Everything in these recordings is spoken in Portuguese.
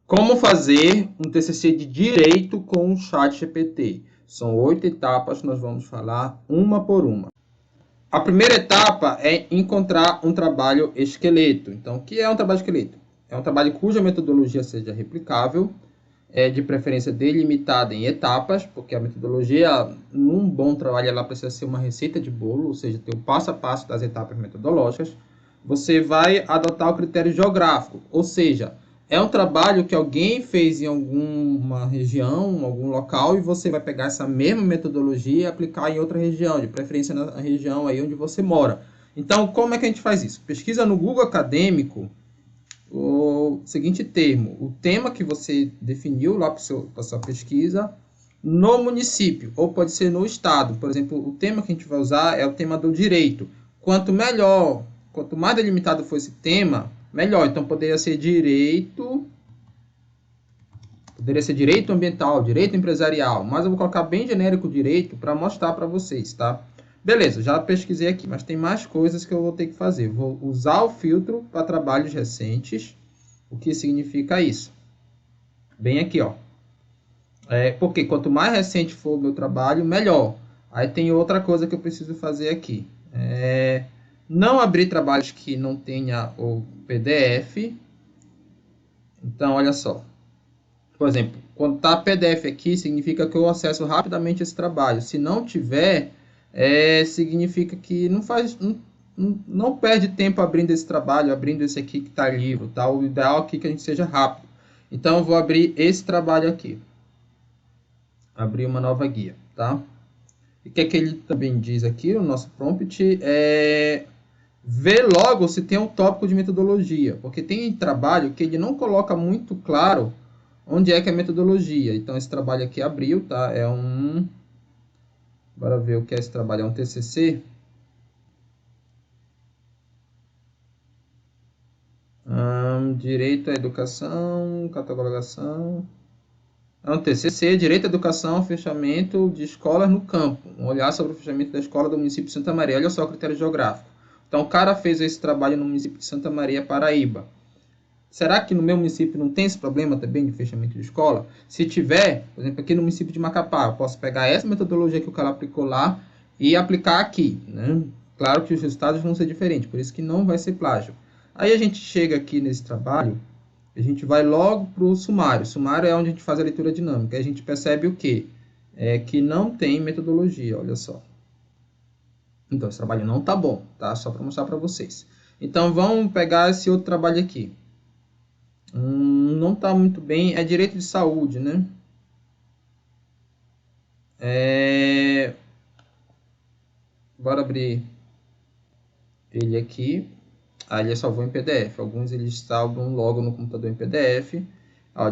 Como fazer um TCC de direito com o ChatGPT? São 8 etapas, nós vamos falar uma por uma. A primeira etapa é encontrar um trabalho esqueleto. Então, o que é um trabalho esqueleto? É um trabalho cuja metodologia seja replicável, de preferência delimitada em etapas, porque a metodologia, num bom trabalho, ela precisa ser uma receita de bolo, ou seja, ter o passo a passo das etapas metodológicas. Você vai adotar o critério geográfico, ou seja, é um trabalho que alguém fez em alguma região, algum local, e você vai pegar essa mesma metodologia e aplicar em outra região, de preferência na região aí onde você mora. Então, como é que a gente faz isso? Pesquisa no Google Acadêmico o seguinte termo, o tema que você definiu lá para a sua pesquisa no município, ou pode ser no estado. Por exemplo, o tema que a gente vai usar é o tema do direito. Quanto melhor, quanto mais delimitado for esse tema, melhor. Então, poderia ser direito ambiental, direito empresarial, mas eu vou colocar bem genérico direito para mostrar para vocês, tá? Beleza, já pesquisei aqui, mas tem mais coisas que eu vou ter que fazer. Vou usar o filtro para trabalhos recentes. O que significa isso? Bem aqui, ó. Porque quanto mais recente for o meu trabalho, melhor. Aí tem outra coisa que eu preciso fazer aqui. Não abrir trabalhos que não tenha o PDF. Então, olha só. Por exemplo, quando está PDF aqui, significa que eu acesso rapidamente esse trabalho. Se não tiver, significa que não perde tempo abrindo esse trabalho, abrindo esse aqui que está livre. Tá? O ideal aqui é que a gente seja rápido. Então, eu vou abrir esse trabalho aqui. Abrir uma nova guia, tá? E o que é que ele também diz aqui, o nosso prompt, ver logo se tem um tópico de metodologia, porque tem trabalho que ele não coloca muito claro onde é que é a metodologia. Então, esse trabalho aqui abriu, tá? Bora ver o que é esse trabalho. É um TCC. Direito à educação, catalogação. É um TCC, Direito à Educação, fechamento de escolas no campo. Um olhar sobre o fechamento da escola do município de Santa Maria. Olha só o critério geográfico. Então, o cara fez esse trabalho no município de Santa Maria, Paraíba. Será que no meu município não tem esse problema também de fechamento de escola? Se tiver, por exemplo, aqui no município de Macapá, eu posso pegar essa metodologia que o cara aplicou lá e aplicar aqui, né? Claro que os resultados vão ser diferentes, por isso que não vai ser plágio. Aí a gente chega aqui nesse trabalho, a gente vai logo para o sumário. O sumário é onde a gente faz a leitura dinâmica. Aí a gente percebe o quê? Que não tem metodologia, olha só. Então, esse trabalho não tá bom, tá? Só para mostrar para vocês. Então, vamos pegar esse outro trabalho aqui. Não está muito bem, é direito de saúde, né? Bora abrir ele aqui. Ele salvou em PDF. Alguns eles salvam logo no computador em PDF.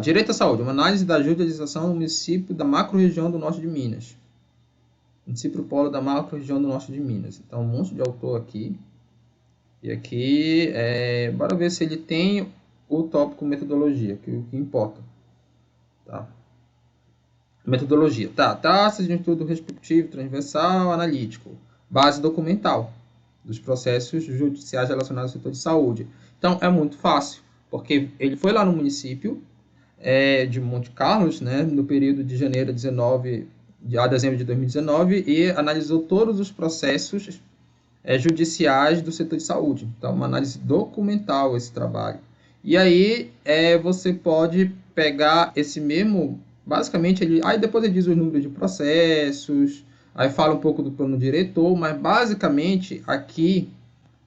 Direito à saúde, uma análise da judicialização no município da macro-região do norte de Minas. Município polo da macro-região do norte de Minas. Então, um monte de autor aqui. E aqui, bora ver se ele tem o tópico metodologia, que é o que importa. Tá? Metodologia. Taxas de estudo respectivo, transversal, analítico. Base documental dos processos judiciais relacionados ao setor de saúde. Então, é muito fácil, porque ele foi lá no município de Monte Carlos, né, no período de janeiro a dezembro de 2019, e analisou todos os processos judiciais do setor de saúde. Então, uma análise documental esse trabalho. E aí, você pode pegar esse mesmo, basicamente, aí depois ele diz os números de processos, aí fala um pouco do plano diretor, mas basicamente aqui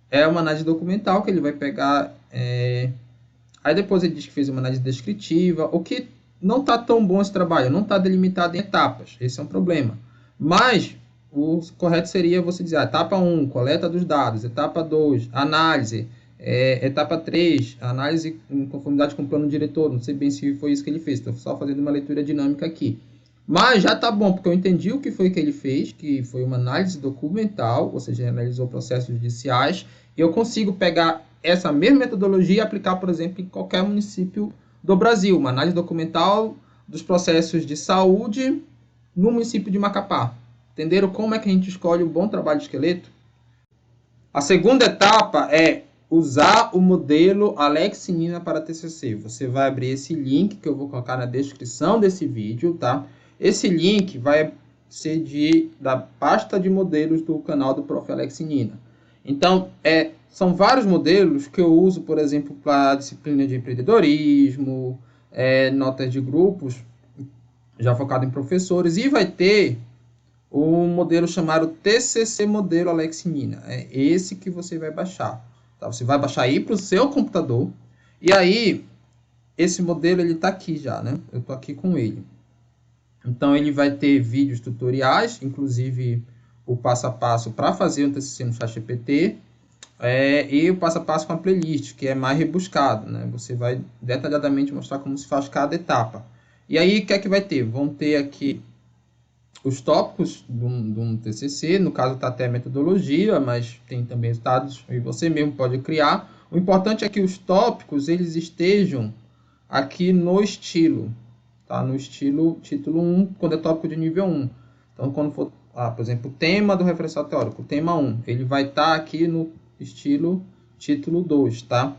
é uma análise documental que ele vai pegar. Aí depois ele diz que fez uma análise descritiva, o que não está tão bom esse trabalho, não está delimitado em etapas, esse é um problema. Mas o correto seria você dizer, etapa 1, coleta dos dados, etapa 2, análise, etapa 3, análise em conformidade com o plano diretor, não sei bem se foi isso que ele fez, estou só fazendo uma leitura dinâmica aqui. Mas já está bom, porque eu entendi o que foi que ele fez, que foi uma análise documental, ou seja, analisou processos judiciais, e eu consigo pegar essa mesma metodologia e aplicar, por exemplo, em qualquer município do Brasil, uma análise documental dos processos de saúde no município de Macapá. Entenderam como é que a gente escolhe um bom trabalho de esqueleto? A segunda etapa é usar o modelo AlexNina para TCC. Você vai abrir esse link que eu vou colocar na descrição desse vídeo, tá? Esse link vai ser da pasta de modelos do canal do Prof. AlexNina. Então, são vários modelos que eu uso, por exemplo, para a disciplina de empreendedorismo, notas de grupos, já focado em professores, e vai ter um modelo chamado TCC Modelo AlexNina. É esse que você vai baixar. Tá? Você vai baixar aí para o seu computador, e aí, esse modelo ele está aqui já, né? Eu estou aqui com ele. Então, ele vai ter vídeos tutoriais, inclusive o passo a passo para fazer um TCC no ChatGPT, e o passo a passo com a playlist, que é mais rebuscado, né? Você vai detalhadamente mostrar como se faz cada etapa. E aí, o que é que vai ter? Vão ter aqui os tópicos de um TCC, no caso está até a metodologia, mas tem também os dados e você mesmo pode criar. O importante é que os tópicos eles estejam aqui no estilo, tá? No estilo título 1, quando é tópico de nível 1. Então, quando for, por exemplo, o tema do referencial teórico, tema 1, ele vai estar aqui no estilo título 2, tá?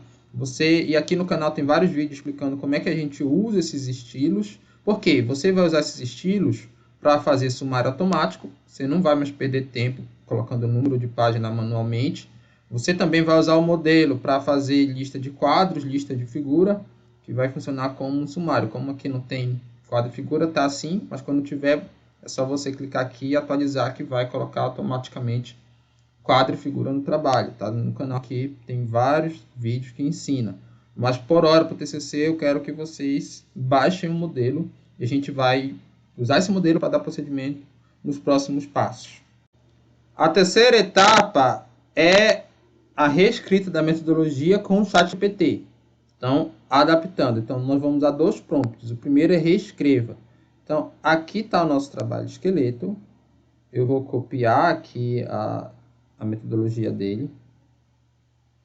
E aqui no canal tem vários vídeos explicando como é que a gente usa esses estilos. Por quê? Você vai usar esses estilos para fazer sumário automático, você não vai mais perder tempo colocando o número de página manualmente. Você também vai usar o modelo para fazer lista de quadros, lista de figura, que vai funcionar como um sumário. Como aqui não tem quadro e figura, tá assim, mas quando tiver, é só você clicar aqui e atualizar, que vai colocar automaticamente quadro e figura no trabalho. Tá? No canal aqui tem vários vídeos que ensinam. Mas por hora, para o TCC, eu quero que vocês baixem o modelo e a gente vai usar esse modelo para dar procedimento nos próximos passos. A terceira etapa é a reescrita da metodologia com o ChatGPT. Então, adaptando. Então, nós vamos usar 2 prompts. O primeiro é reescreva. Então, aqui está o nosso trabalho de esqueleto. Eu vou copiar aqui a metodologia dele.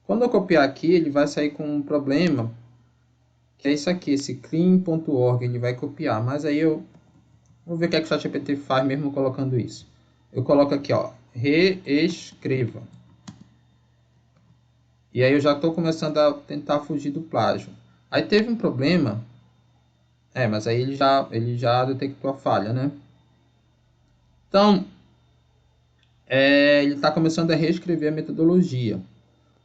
Quando eu copiar aqui, ele vai sair com um problema, que é isso aqui, esse clean.org, ele vai copiar. Mas aí eu vou ver o que é que o ChatGPT faz mesmo colocando isso. Eu coloco aqui, ó, reescreva. E aí eu já estou começando a tentar fugir do plágio. Aí teve um problema, mas aí ele já detectou a falha, né? Então, ele está começando a reescrever a metodologia,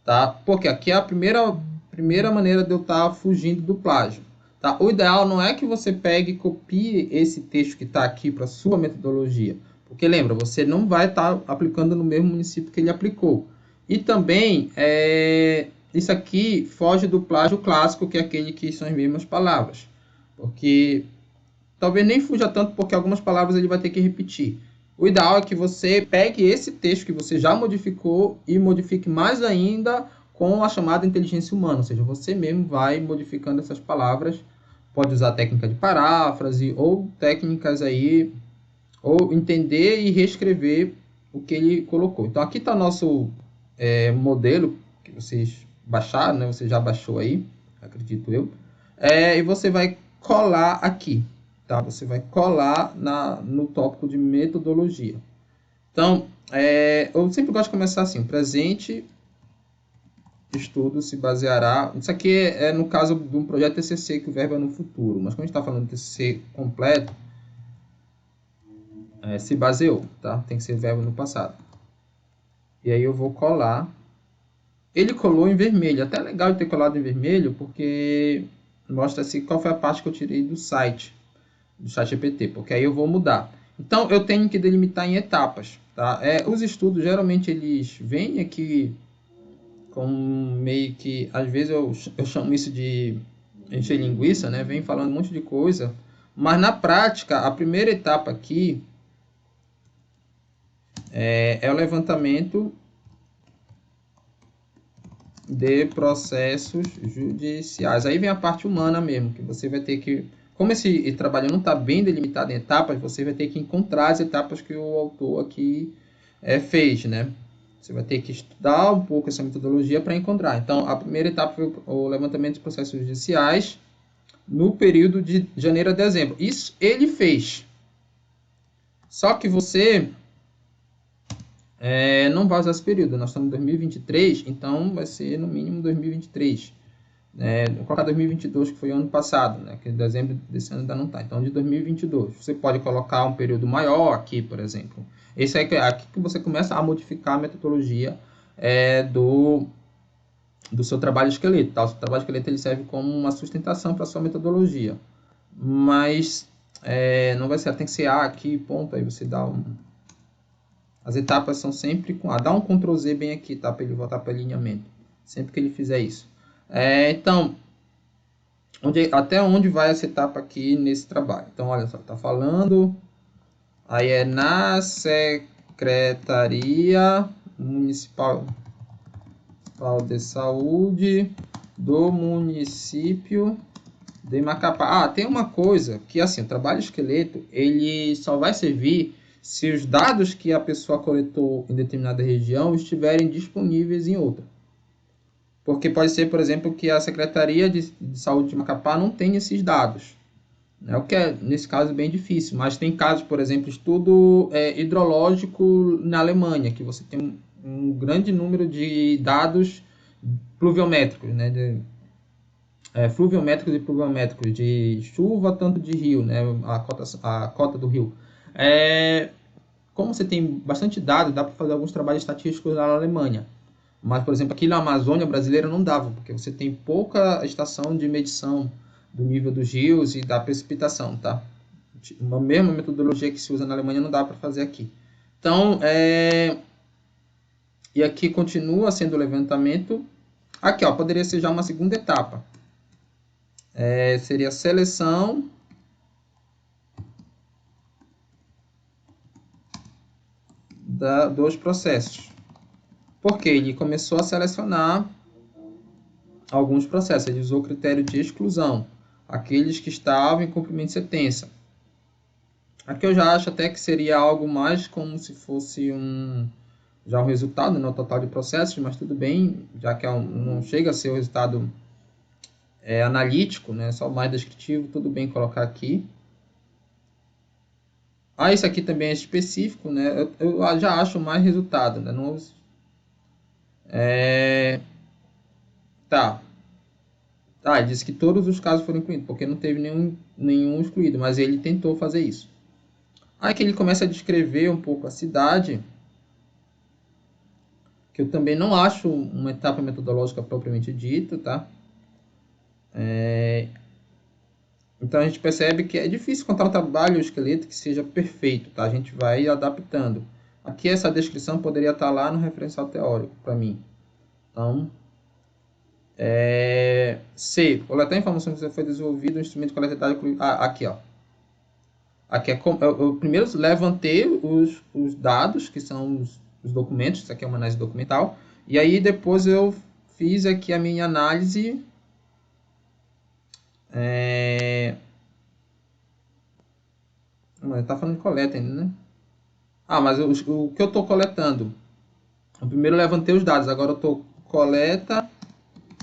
tá? Porque aqui é a primeira maneira de eu estar fugindo do plágio. Tá? O ideal não é que você pegue e copie esse texto que está aqui para a sua metodologia. Porque lembra, você não vai estar aplicando no mesmo município que ele aplicou. E também, isso aqui foge do plágio clássico, que é aquele que são as mesmas palavras. Porque talvez nem fuja tanto, porque algumas palavras ele vai ter que repetir. O ideal é que você pegue esse texto que você já modificou e modifique mais ainda com a chamada inteligência humana, ou seja, você mesmo vai modificando essas palavras, pode usar técnica de paráfrase ou técnicas aí, ou entender e reescrever o que ele colocou. Então aqui está o nosso modelo que vocês baixaram, né? Você já baixou aí, acredito eu, e você vai colar aqui, tá? Você vai colar no tópico de metodologia. Então, eu sempre gosto de começar assim, presente estudo se baseará... Isso aqui é no caso de um projeto TCC, que o verbo é no futuro. Mas quando a gente está falando de TCC completo, se baseou, tá? Tem que ser verbo no passado. E aí eu vou colar. Ele colou em vermelho. Até legal de ter colado em vermelho, porque mostra-se qual foi a parte que eu tirei do site, do ChatGPT, porque aí eu vou mudar. Então, eu tenho que delimitar em etapas, tá? Os estudos, geralmente, eles vêm aqui com meio que, às vezes eu chamo isso de encher linguiça, né? Vem falando um monte de coisa, mas na prática, a primeira etapa aqui é o levantamento de processos judiciais. Aí vem a parte humana mesmo, que você vai ter que, como esse trabalho não está bem delimitado em etapas, você vai ter que encontrar as etapas que o autor aqui fez, né? Você vai ter que estudar um pouco essa metodologia para encontrar. Então, a primeira etapa foi o levantamento de processos judiciais no período de janeiro a dezembro. Isso ele fez. Só que você não vai usar esse período. Nós estamos em 2023, então vai ser no mínimo 2023. Vou colocar 2022, que foi o ano passado, né? Que dezembro desse ano ainda não está. Então, de 2022. Você pode colocar um período maior aqui, por exemplo. Esse é aqui que você começa a modificar a metodologia do seu trabalho de esqueleto. Tá? O seu trabalho de esqueleto ele serve como uma sustentação para a sua metodologia. Mas não vai ser, tem que ser A aqui, ponto. Aí você dá As etapas são sempre com A. Dá um Ctrl Z bem aqui, tá? Para ele voltar para alinhamento. Sempre que ele fizer isso. Então, até onde vai essa etapa aqui nesse trabalho? Então, olha só, está falando, aí é na Secretaria Municipal de Saúde do município de Macapá. Tem uma coisa que, assim, o trabalho de esqueleto, ele só vai servir se os dados que a pessoa coletou em determinada região estiverem disponíveis em outra. Porque pode ser, por exemplo, que a Secretaria de Saúde de Macapá não tenha esses dados. O que é, nesse caso, bem difícil. Mas tem casos, por exemplo, estudo hidrológico na Alemanha, que você tem um grande número de dados pluviométricos, né? Fluviométricos e pluviométricos, de chuva, tanto de rio, né? A cota do rio. Como você tem bastante dados, dá para fazer alguns trabalhos estatísticos lá na Alemanha. Mas, por exemplo, aqui na Amazônia brasileira não dava, porque você tem pouca estação de medição do nível dos rios e da precipitação, tá? Uma mesma metodologia que se usa na Alemanha não dá para fazer aqui. Então, e aqui continua sendo o levantamento. Aqui, ó, poderia ser já uma segunda etapa. Seria a seleção dos processos. Porque ele começou a selecionar alguns processos. Ele usou o critério de exclusão. Aqueles que estavam em cumprimento de sentença. Aqui eu já acho até que seria algo mais como se fosse já um resultado, no total de processos, mas tudo bem, já que não chega a ser o resultado analítico, né, só mais descritivo, tudo bem colocar aqui. Isso aqui também é específico, né, eu já acho mais resultado, né, não, ele disse que todos os casos foram incluídos, porque não teve nenhum excluído, mas ele tentou fazer isso. Aí que ele começa a descrever um pouco a cidade, que eu também não acho uma etapa metodológica propriamente dita, tá? Então a gente percebe que é difícil contar um trabalho esqueleto que seja perfeito, tá? A gente vai adaptando. Aqui essa descrição poderia estar lá no referencial teórico para mim. Então, C. Coletar informações que foi desenvolvido no instrumento de coleta de dados. Aqui, ó. Aqui eu primeiro levantei os dados, que são os documentos. Isso aqui é uma análise documental. E aí depois eu fiz aqui a minha análise. Está falando de coleta ainda, né? Mas o que eu estou coletando? Eu primeiro levantei os dados, agora eu estou coleta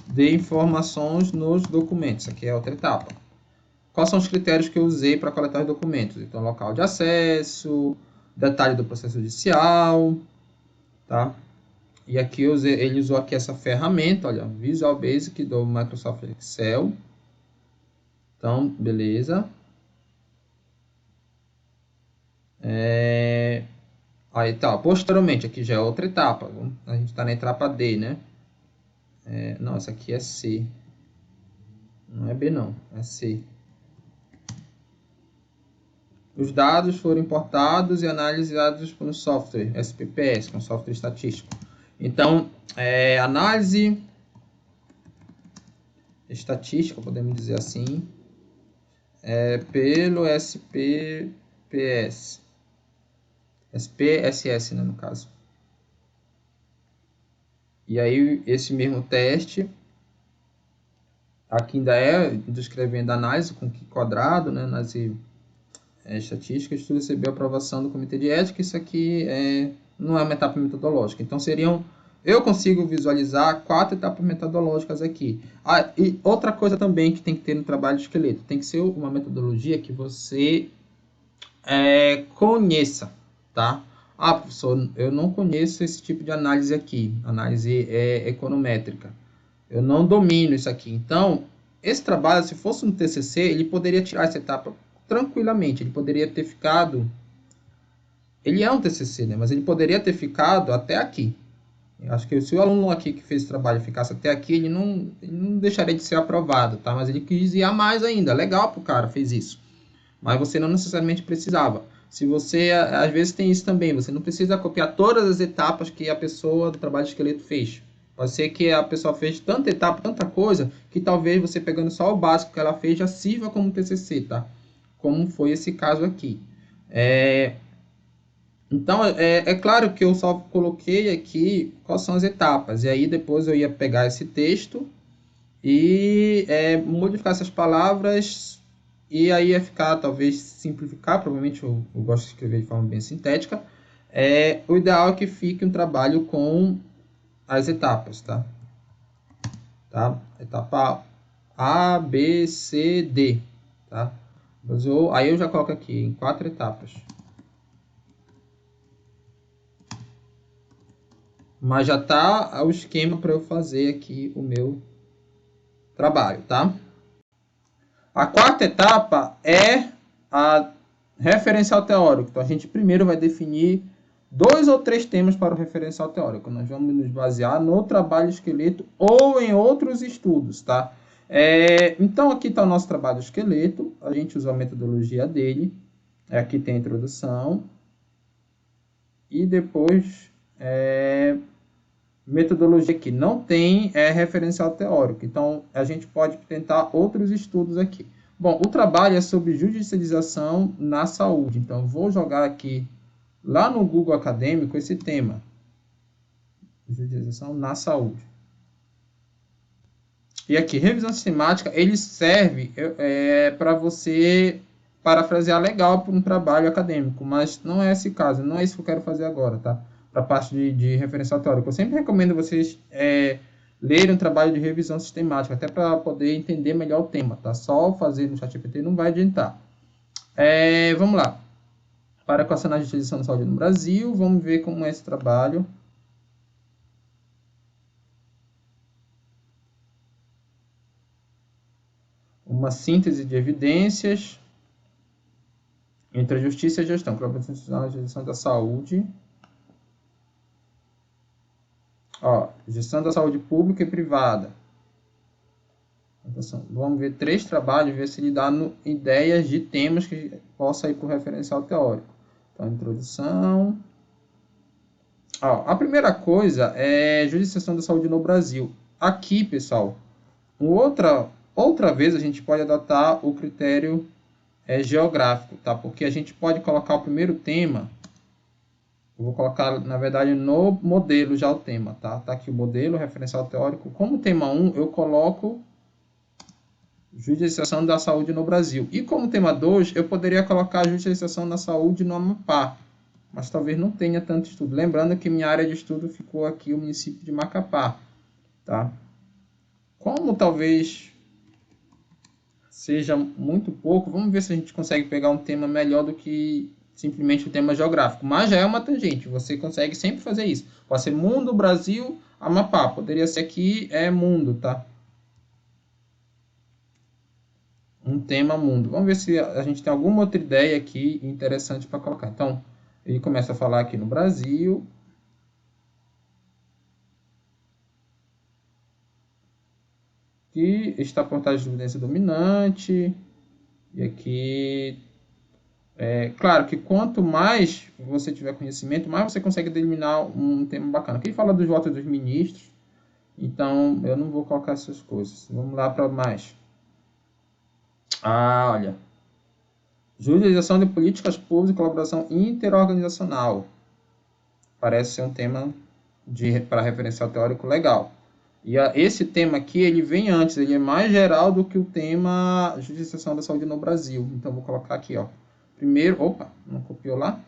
de informações nos documentos. Aqui é outra etapa. Quais são os critérios que eu usei para coletar os documentos? Então, local de acesso, detalhe do processo judicial, tá? E aqui ele usou aqui essa ferramenta, olha, Visual Basic do Microsoft Excel. Então, beleza. Aí tá, posteriormente, aqui já é outra etapa. A gente está na etapa D, né? Não, essa aqui é C. Não é B não, é C. Os dados foram importados e analisados por um software, SPPS, que é um software estatístico. Então, análise estatística, podemos dizer assim, pelo SPPS. SPSS, né, no caso. E aí, esse mesmo teste, aqui ainda descrevendo a análise com que quadrado, né, análise estatística, estudo recebeu aprovação do comitê de ética. Isso aqui não é uma etapa metodológica. Então, eu consigo visualizar 4 etapas metodológicas aqui. E outra coisa também que tem que ter no trabalho de esqueleto, tem que ser uma metodologia que você conheça, tá? Ah, professor, eu não conheço esse tipo de análise aqui, análise econométrica. Eu não domino isso aqui. Então, esse trabalho, se fosse um TCC, ele poderia tirar essa etapa tranquilamente. Ele poderia ter ficado... Ele é um TCC, né? Mas ele poderia ter ficado até aqui. Eu acho que se o aluno aqui que fez esse trabalho ficasse até aqui, ele não deixaria de ser aprovado, tá? Mas ele quis ir a mais ainda. Legal pro cara, fez isso. Mas você não necessariamente precisava. Se você, às vezes tem isso também, você não precisa copiar todas as etapas que a pessoa do trabalho de esqueleto fez. Pode ser que a pessoa fez tanta etapa, tanta coisa, que talvez você pegando só o básico que ela fez já sirva como TCC, tá? Como foi esse caso aqui. Então, é claro que eu só coloquei aqui quais são as etapas. E aí depois eu ia pegar esse texto e modificar essas palavras, e aí ia ficar, talvez, simplificar, provavelmente eu gosto de escrever de forma bem sintética. O ideal é que fique um trabalho com as etapas, tá? Etapa A, B, C, D, tá? Aí eu já coloco aqui em 4 etapas. Mas já tá o esquema para eu fazer aqui o meu trabalho, tá? A quarta etapa é a referencial teórico. Então, a gente primeiro vai definir 2 ou 3 temas para o referencial teórico. Nós vamos nos basear no trabalho esqueleto ou em outros estudos, tá? Então, aqui está o nosso trabalho esqueleto. A gente usou a metodologia dele. Aqui tem a introdução. E depois, metodologia que não tem referencial teórico. Então, a gente pode tentar outros estudos aqui. Bom, o trabalho é sobre judicialização na saúde. Então, vou jogar aqui lá no Google Acadêmico esse tema. Judicialização na saúde. E aqui, revisão sistemática, ele serve para você parafrasear legal para um trabalho acadêmico, mas não é esse caso, não é isso que eu quero fazer agora, tá? Para a parte de referencial teórico. Eu sempre recomendo vocês lerem um trabalho de revisão sistemática, até para poder entender melhor o tema, tá? Só fazer no ChatGPT não vai adiantar. Vamos lá. Para a equação de utilização da saúde no Brasil, vamos ver como é esse trabalho. Uma síntese de evidências entre a justiça e a gestão, a gestão da saúde. Ó, gestão da saúde pública e privada. Então, vamos ver 3 trabalhos, ver se ele dá ideias de temas que possa ir para o referencial teórico. Então, introdução. Ó, a primeira coisa é jurisdição da saúde no Brasil. Aqui, pessoal, outra vez a gente pode adotar o critério geográfico, tá? Porque a gente pode colocar o primeiro tema. Eu vou colocar, na verdade, no modelo já o tema, tá? Tá aqui o modelo, referencial teórico. Como tema 1, eu coloco judicialização da saúde no Brasil. E como tema 2, eu poderia colocar judicialização da saúde no Amapá. Mas talvez não tenha tanto estudo. Lembrando que minha área de estudo ficou aqui o município de Macapá, tá? Como talvez seja muito pouco, vamos ver se a gente consegue pegar um tema melhor do que simplesmente o tema geográfico. Mas já é uma tangente, você consegue sempre fazer isso. Pode ser mundo, Brasil, Amapá. Poderia ser aqui, mundo, tá? Um tema mundo. Vamos ver se a gente tem alguma outra ideia aqui interessante para colocar. Então, ele começa a falar aqui no Brasil. Aqui está a portagem de evidência dominante. E aqui claro que quanto mais você tiver conhecimento, mais você consegue deliminar um tema bacana. Aqui fala dos votos dos ministros, então eu não vou colocar essas coisas. Vamos lá para mais. Olha. Judicialização de políticas públicas e colaboração interorganizacional. Parece ser um tema para referencial teórico legal. E esse tema aqui, ele vem antes, ele é mais geral do que o tema judicialização da saúde no Brasil. Então, vou colocar aqui, ó. Primeiro, opa, não copiou lá?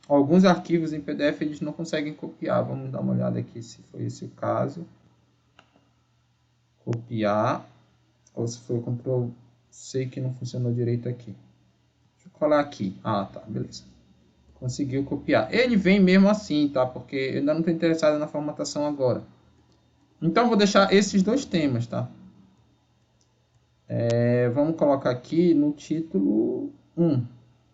Alguns arquivos em PDF eles não conseguem copiar. Vamos dar uma olhada aqui se foi esse o caso. Copiar. Ou se foi o Ctrl C que não funcionou direito aqui. Deixa eu colar aqui. Tá, beleza. Conseguiu copiar. Ele vem mesmo assim, tá? Porque eu ainda não estou interessado na formatação agora. Então, vou deixar esses dois temas, tá? Vamos colocar aqui no título 1.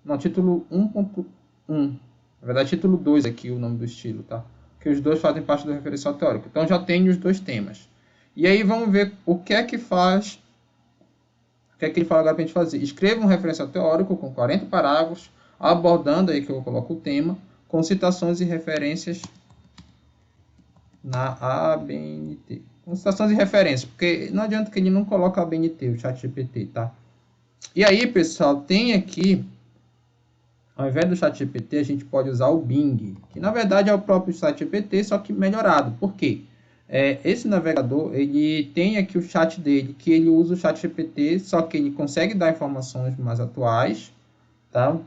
Não, título 1.1. Na verdade, título 2 aqui, o nome do estilo, tá? Porque os dois fazem parte do referencial teórico. Então, já tenho os dois temas. E aí, vamos ver o que é que faz... O que é que ele fala agora para a gente fazer? Escreva um referencial teórico com 40 parágrafos, abordando aí que eu coloco o tema, com citações e referências na ABNT. Com citações e referências, porque não adianta que ele não coloque a ABNT, o ChatGPT, tá? E aí, pessoal, tem aqui, ao invés do ChatGPT, a gente pode usar o Bing, que na verdade é o próprio ChatGPT, só que melhorado. Por quê? Esse navegador, ele tem aqui o chat dele, que ele usa o ChatGPT, só que ele consegue dar informações mais atuais, tá?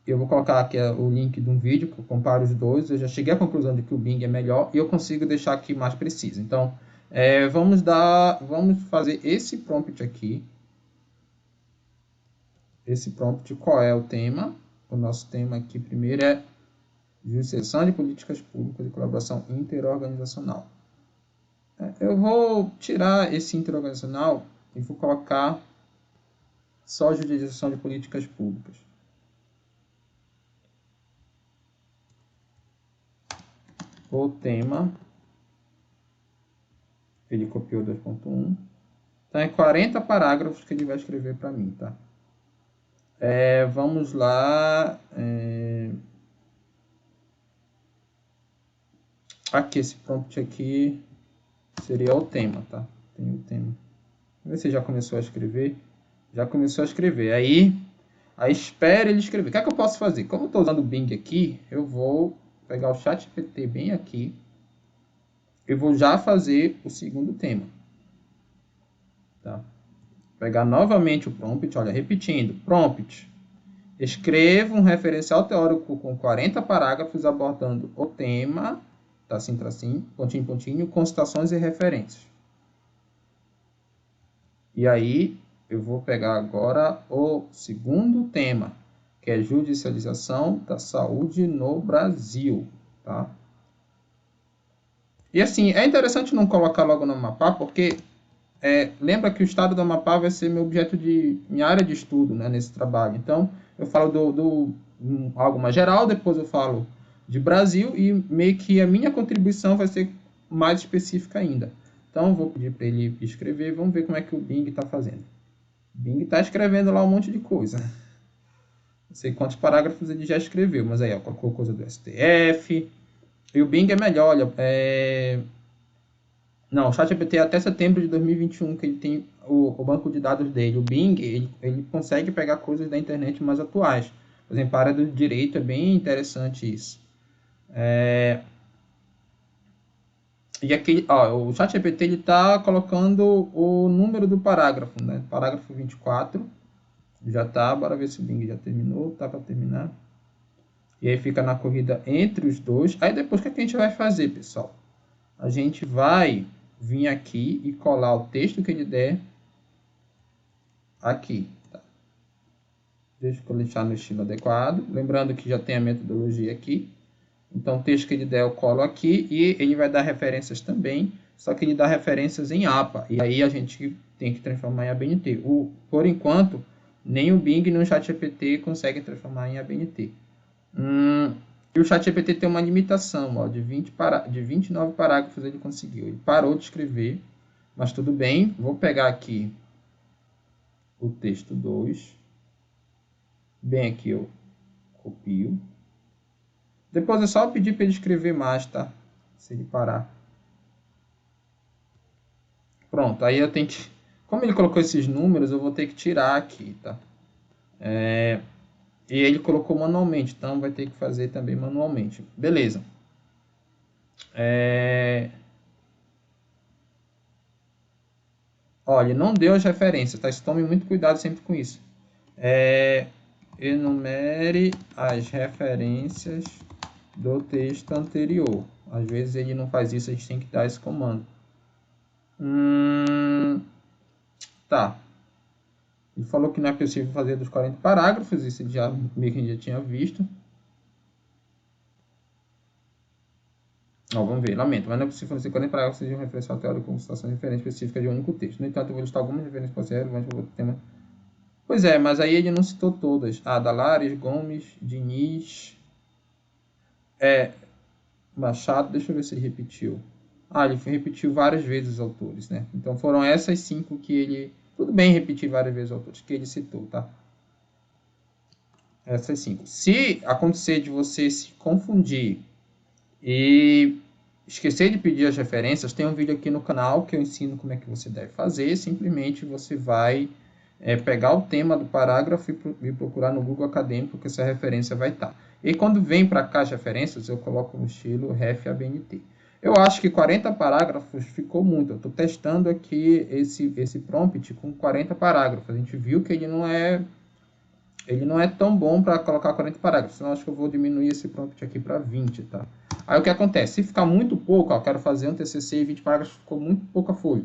Eu vou colocar aqui o link de um vídeo que eu comparo os dois. Eu já cheguei à conclusão de que o Bing é melhor e eu consigo deixar aqui mais preciso. Então, vamos fazer esse prompt aqui. Esse prompt, qual é o tema? O nosso tema aqui primeiro é Justiça de Políticas Públicas e Colaboração Interorganizacional. Eu vou tirar esse interorganizacional e vou colocar só Justiça de Políticas Públicas. O tema, ele copiou 2.1. Então, é 40 parágrafos que ele vai escrever para mim, tá? Vamos lá. Aqui, esse prompt aqui seria o tema, tá? Tem o tema. Vamos ver se já começou a escrever. Já começou a escrever. Aí espera ele escrever. O que é que eu posso fazer? Como eu estou usando o Bing aqui, eu vou pegar o ChatGPT bem aqui. Eu vou já fazer o segundo tema. Tá? Pegar novamente o prompt, olha, repetindo. Prompt. Escreva um referencial teórico com 40 parágrafos abordando o tema, tracinho, tracinho, pontinho, pontinho, com citações e referências. E aí, eu vou pegar agora o segundo tema, que é judicialização da saúde no Brasil, tá? E assim, é interessante não colocar logo no Amapá, porque lembra que o estado do Amapá vai ser meu objeto de minha área de estudo, né, nesse trabalho. Então, eu falo algo mais geral, depois eu falo de Brasil e meio que a minha contribuição vai ser mais específica ainda. Então, eu vou pedir para ele escrever, vamos ver como é que o Bing está fazendo. O Bing está escrevendo lá um monte de coisa. Não sei quantos parágrafos ele já escreveu, mas aí, ó, colocou coisa do STF. E o Bing é melhor, olha, Não, o ChatGPT é até setembro de 2021 que ele tem o banco de dados dele. O Bing, ele consegue pegar coisas da internet mais atuais. Por exemplo, a área do direito é bem interessante isso. E aqui, ó, o ChatGPT ele está colocando o número do parágrafo, né? Parágrafo 24. Já tá, bora ver se o Bing já terminou, tá para terminar. E aí fica na corrida entre os dois. Aí depois o que a gente vai fazer, pessoal? A gente vai vir aqui e colar o texto que ele der aqui. Tá? Deixa eu deixar no estilo adequado. Lembrando que já tem a metodologia aqui. Então, o texto que ele der eu colo aqui e ele vai dar referências também, só que ele dá referências em APA. E aí a gente tem que transformar em ABNT. Por enquanto, nem o Bing nem o ChatGPT conseguem transformar em ABNT. E o ChatGPT tem uma limitação, ó, de 29 parágrafos ele conseguiu. Ele parou de escrever, mas tudo bem. Vou pegar aqui o texto 2. Bem aqui eu copio. Depois é só pedir para ele escrever mais, tá? Se ele parar. Pronto, aí eu tenho que... Como ele colocou esses números, eu vou ter que tirar aqui, tá? E ele colocou manualmente, então vai ter que fazer também manualmente. Beleza. Olha, não deu as referências, tá? Tome muito cuidado sempre com isso. Enumere as referências do texto anterior. Às vezes ele não faz isso, a gente tem que dar esse comando. Tá. Ele falou que não é possível fazer dos 40 parágrafos, isso ele já meio que já tinha visto. Ó, vamos ver, lamento, mas não é possível fornecer 40 parágrafos de um referencial teórico com citação referência específica de um único texto. No entanto, eu vou listar algumas referências que podem ser relevantes para o outro tema. Pois é, mas aí ele não citou todas. Ah, Dalares, Gomes, Diniz, Machado, deixa eu ver se ele repetiu. Ah, ele repetiu várias vezes os autores, né? Então foram essas 5 que ele... Tudo bem repetir várias vezes os autores que ele citou, tá? Essas 5. Se acontecer de você se confundir e esquecer de pedir as referências, tem um vídeo aqui no canal que eu ensino como é que você deve fazer. Simplesmente você vai pegar o tema do parágrafo e procurar no Google Acadêmico que essa referência vai estar. E quando vem para cá as referências, eu coloco no estilo ref ABNT. Eu acho que 40 parágrafos ficou muito. Eu estou testando aqui esse prompt com 40 parágrafos. A gente viu que ele não é tão bom para colocar 40 parágrafos. Então, acho que eu vou diminuir esse prompt aqui para 20, tá? Aí, o que acontece? Se ficar muito pouco, ó, quero fazer um TCC e 20 parágrafos, ficou muito pouca folha.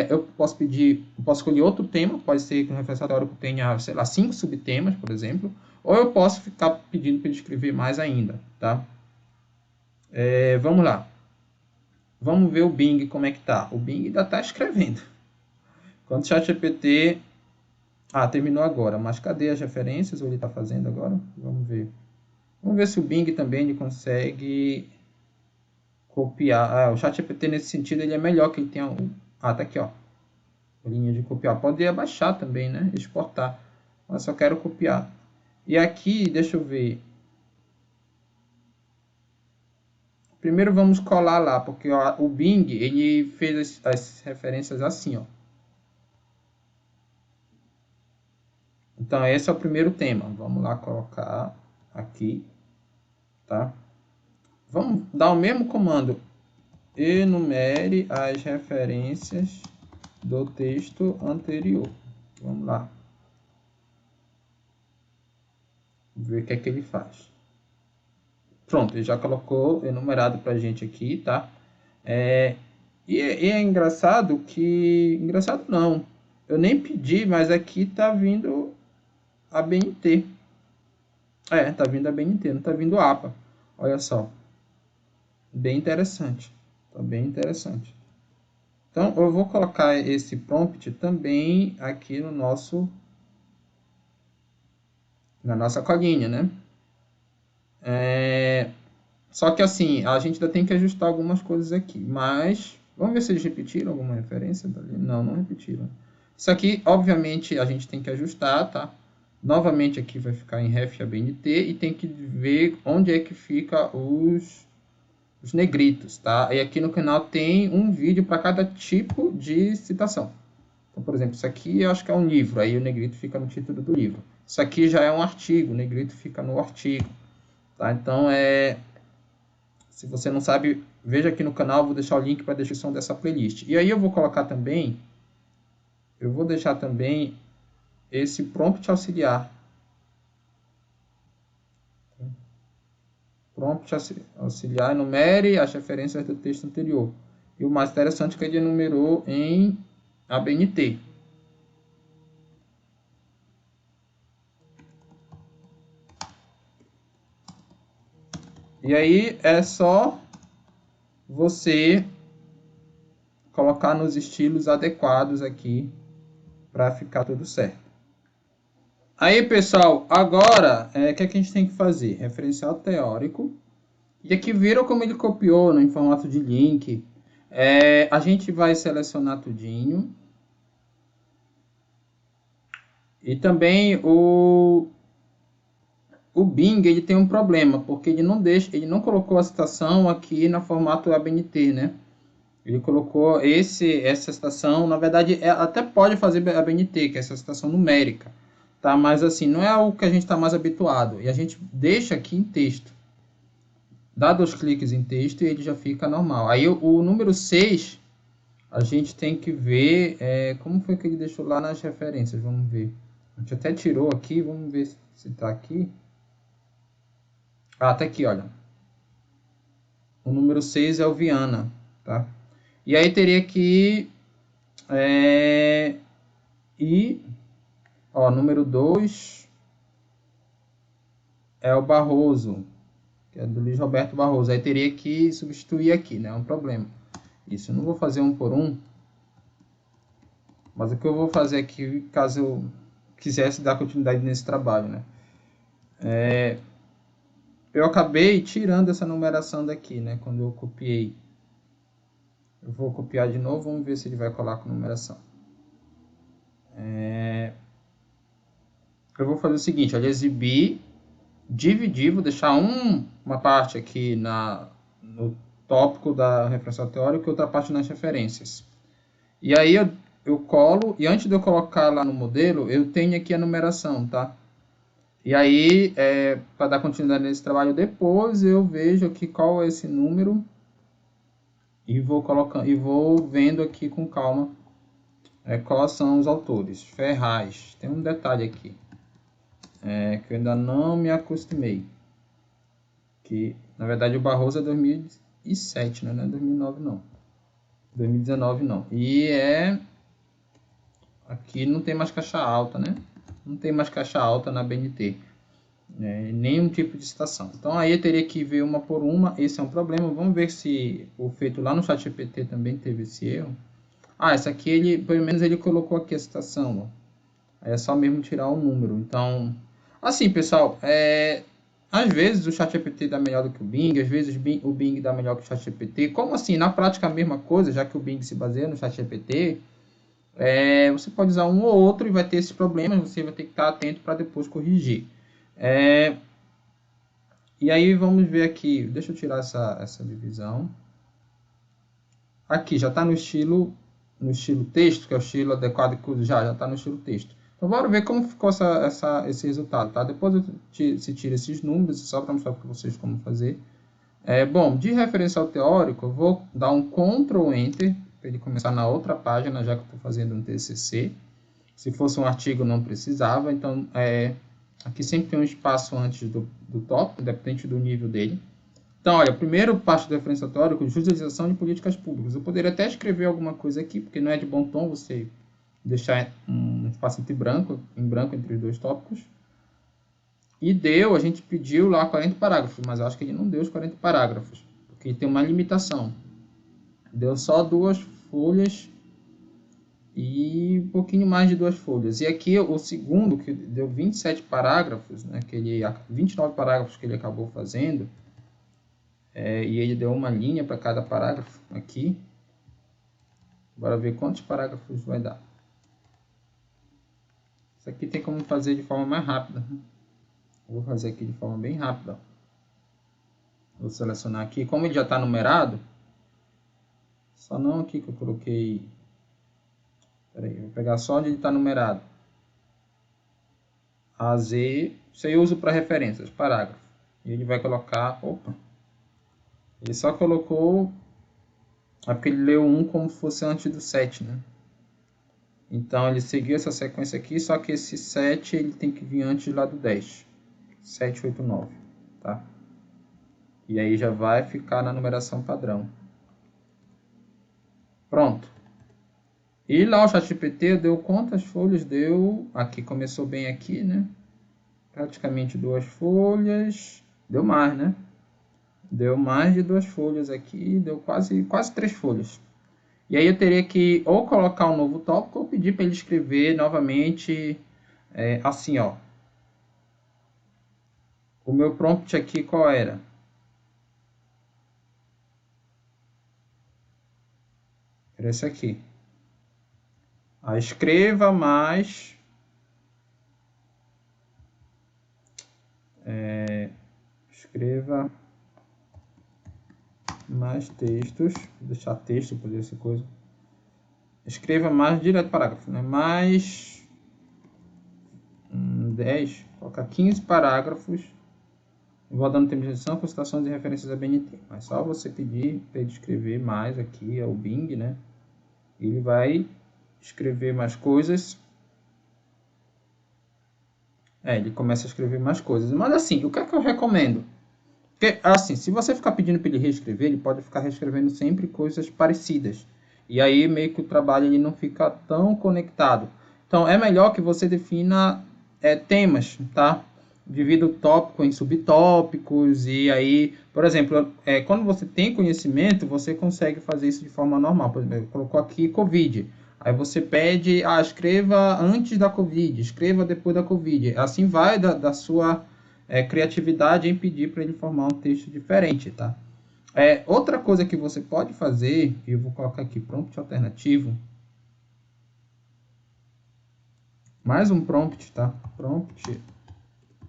Eu posso escolher outro tema, pode ser que um referencial teórico tenha, sei lá, 5 subtemas, por exemplo, ou eu posso ficar pedindo para ele escrever mais ainda, tá? Vamos lá. Vamos ver o Bing como é que tá. O Bing ainda está escrevendo. Quando o ChatGPT... Ah, terminou agora, mas cadê as referências? Ou ele está fazendo agora? Vamos ver. Vamos ver se o Bing também ele consegue copiar. O ChatGPT nesse sentido ele é melhor que ele tenha... Ah, tá aqui, ó. A linha de copiar. Pode abaixar também, né? Exportar. Mas só quero copiar. E aqui, deixa eu ver. Primeiro vamos colar lá, porque ó, o Bing ele fez as referências assim, ó. Então esse é o primeiro tema. Vamos lá colocar aqui, tá? Vamos dar o mesmo comando. Enumere as referências do texto anterior. Vamos lá. Ver o que é que ele faz. Pronto, ele já colocou enumerado pra gente aqui, tá? E é engraçado que... Engraçado não. Eu nem pedi, mas aqui tá vindo a BNT. Tá vindo a BNT, não tá vindo a APA. Olha só. Bem interessante. Tá bem interessante. Então, eu vou colocar esse prompt também aqui no na nossa colinha, né? Só que assim, a gente ainda tem que ajustar algumas coisas aqui. Mas, vamos ver se eles repetiram alguma referência dali. Não, não repetiram. Isso aqui, obviamente, a gente tem que ajustar, tá? Novamente aqui vai ficar em ref ABNT e tem que ver onde é que fica os negritos, tá? E aqui no canal tem um vídeo para cada tipo de citação. Então, por exemplo, isso aqui eu acho que é um livro, aí o negrito fica no título do livro. Isso aqui já é um artigo, o negrito fica no artigo, tá? Então, se você não sabe, veja aqui no canal, vou deixar o link para a descrição dessa playlist. E aí eu vou colocar também, eu vou deixar também esse prompt auxiliar. Prompt auxiliar, enumere as referências do texto anterior. E o mais interessante é que ele enumerou em ABNT. E aí é só você colocar nos estilos adequados aqui para ficar tudo certo. Aí, pessoal, agora o que a gente tem que fazer? Referencial teórico. E aqui viram como ele copiou em formato de link. A gente vai selecionar tudinho. E também o Bing ele tem um problema, porque ele não colocou a citação aqui no formato ABNT, né? Ele colocou essa citação, na verdade, até pode fazer ABNT, que é essa citação numérica, tá? Mas assim, não é o que a gente está mais habituado. E a gente deixa aqui em texto. Dá 2 cliques em texto e ele já fica normal. Aí o número 6, a gente tem que ver como foi que ele deixou lá nas referências. Vamos ver. A gente até tirou aqui, vamos ver se está aqui. Ah, tá aqui, olha. O número 6 é o Viana, tá? E aí teria que número 2 é o Barroso. que é do Luiz Roberto Barroso. Aí teria que substituir aqui, né? É um problema. Isso, eu não vou fazer um por um, mas o que eu vou fazer aqui, caso eu quisesse dar continuidade nesse trabalho, né? Eu acabei tirando essa numeração daqui, né? Quando eu copiei. Eu vou copiar de novo, vamos ver se ele vai colar com numeração. Eu vou fazer o seguinte, olha, exibir, dividir, vou deixar uma parte aqui no tópico da referência teórica e outra parte nas referências. E aí eu colo, e antes de eu colocar lá no modelo, eu tenho aqui a numeração, tá? E aí, para dar continuidade nesse trabalho, depois eu vejo aqui qual é esse número e vou colocando, e vou vendo aqui com calma quais são os autores. Ferraz, tem um detalhe aqui que eu ainda não me acostumei, que na verdade o Barroso é 2007, né? Não é 2009 não, 2019 não. E aqui não tem mais caixa alta, né? Não tem mais caixa alta na BNT. Nenhum tipo de citação. Então aí eu teria que ver uma por uma. Esse é um problema. Vamos ver se o feito lá no ChatGPT também teve esse erro. Essa aqui pelo menos ele colocou aqui a citação. Ó. É só mesmo tirar o número. Então, assim, pessoal, às vezes o ChatGPT dá melhor do que o Bing, às vezes o Bing dá melhor que o ChatGPT. Como assim? Na prática a mesma coisa, já que o Bing se baseia no ChatGPT. Você pode usar um ou outro e vai ter esses problemas. Você vai ter que estar atento para depois corrigir. E aí vamos ver aqui, deixa eu tirar essa divisão. Aqui já está no estilo texto, que é o estilo adequado que uso já está no estilo texto. Então bora ver como ficou esse resultado, tá? Depois se tira esses números, só para mostrar para vocês como fazer. Bom, de referencial teórico, eu vou dar um Ctrl Enter, para ele começar na outra página, já que eu estou fazendo um TCC. Se fosse um artigo não precisava, então aqui sempre tem um espaço antes do tópico, independente do nível dele. Então, olha, primeiro parte do referencial teórico, judicialização de políticas públicas. Eu poderia até escrever alguma coisa aqui, porque não é de bom tom você deixar um espaço em branco entre os dois tópicos. E a gente pediu lá 40 parágrafos, mas eu acho que ele não deu os 40 parágrafos, porque tem uma limitação. Deu só 2 folhas e um pouquinho mais de 2 folhas. E aqui o segundo, que deu 27 parágrafos, né, 29 parágrafos que ele acabou fazendo, e ele deu uma linha para cada parágrafo aqui. Bora ver quantos parágrafos vai dar. Isso aqui tem como fazer de forma mais rápida. Vou fazer aqui de forma bem rápida. Vou selecionar aqui. Como ele já está numerado, só não aqui que eu coloquei. Peraí, vou pegar só onde ele está numerado. A Z, isso aí eu uso para referências, parágrafo. E ele vai colocar, ele só colocou, porque ele leu 1 como se fosse antes do 7, né? Então ele seguiu essa sequência aqui, só que esse 7 ele tem que vir antes lá do 10. 7, 8, 9, tá? E aí já vai ficar na numeração padrão. Pronto. E lá o ChatGPT deu quantas folhas? Deu, aqui começou bem aqui, né? Praticamente 2 folhas. Deu mais, né? Deu mais de 2 folhas aqui, deu quase 3 folhas. E aí eu teria que ou colocar um novo tópico ou pedir para ele escrever novamente assim, ó. O meu prompt aqui qual era? Era esse aqui. Escreva mais textos, vou deixar texto para essa coisa. Escreva mais direto parágrafo, né? Mais 10, colocar 15 parágrafos, vou dando tempo de edição com citações e referências da BNT. Mas só você pedir para ele escrever mais aqui, é o Bing, né? Ele vai escrever mais coisas. Ele começa a escrever mais coisas. Mas assim, o que é que eu recomendo? Porque, assim, se você ficar pedindo para ele reescrever, ele pode ficar reescrevendo sempre coisas parecidas. E aí meio que o trabalho ele não fica tão conectado. Então é melhor que você defina temas, tá? divida o tópico em subtópicos, e aí, por exemplo, quando você tem conhecimento, você consegue fazer isso de forma normal. Por exemplo, colocou aqui Covid. Aí você pede, escreva antes da Covid, escreva depois da Covid. Assim vai da sua criatividade em pedir para ele formar um texto diferente, tá? Outra coisa que você pode fazer, eu vou colocar aqui prompt alternativo, mais um prompt, tá? Prompt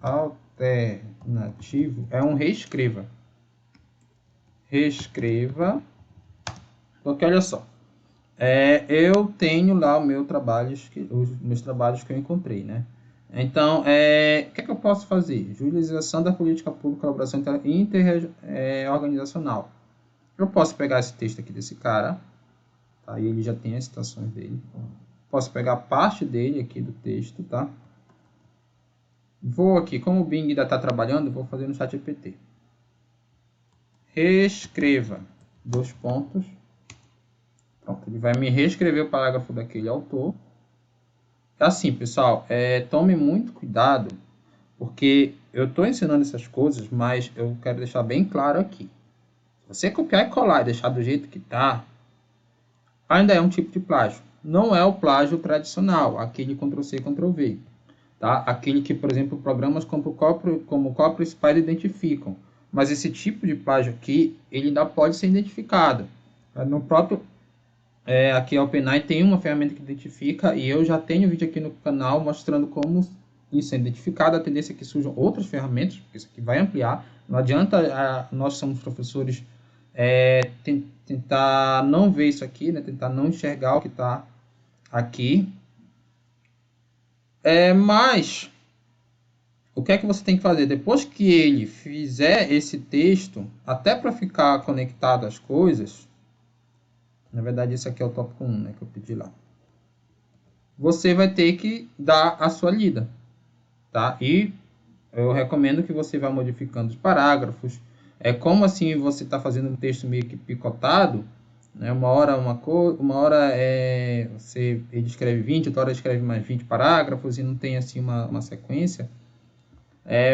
alternativo é um reescreva. Reescreva, porque olha só, eu tenho lá os meus trabalhos que eu encontrei, né? Então, o que é que eu posso fazer? Utilização da política pública, colaboração interorganizacional. Eu posso pegar esse texto aqui desse cara, tá? E ele já tem as citações dele. Posso pegar parte dele aqui do texto, tá? Vou aqui, como o Bing ainda está trabalhando, vou fazer no ChatGPT. Reescreva, 2 pontos. Pronto, ele vai me reescrever o parágrafo daquele autor. Assim, pessoal, tome muito cuidado, porque eu estou ensinando essas coisas, mas eu quero deixar bem claro aqui. Se você copiar e colar e deixar do jeito que está, ainda é um tipo de plágio. Não é o plágio tradicional, aquele Ctrl+C, Ctrl+V. Tá? Aquele que, por exemplo, programas como o Copy Spider identificam. Mas esse tipo de plágio aqui, ele ainda pode ser identificado. No próprio aqui a OpenAI tem uma ferramenta que identifica, e eu já tenho vídeo aqui no canal mostrando como isso é identificado. A tendência é que surjam outras ferramentas, porque isso aqui vai ampliar. Não adianta nós somos professores tentar não ver isso aqui, né? Tentar não enxergar o que está aqui. Mas o que é que você tem que fazer? Depois que ele fizer esse texto, até para ficar conectado às coisas, na verdade esse aqui é o tópico 1, né, que eu pedi lá. Você vai ter que dar a sua lida, tá? E eu recomendo que você vá modificando os parágrafos. Como assim você está fazendo um texto meio que picotado, né? Uma hora ele escreve 20, outra hora escreve mais 20 parágrafos e não tem assim uma sequência.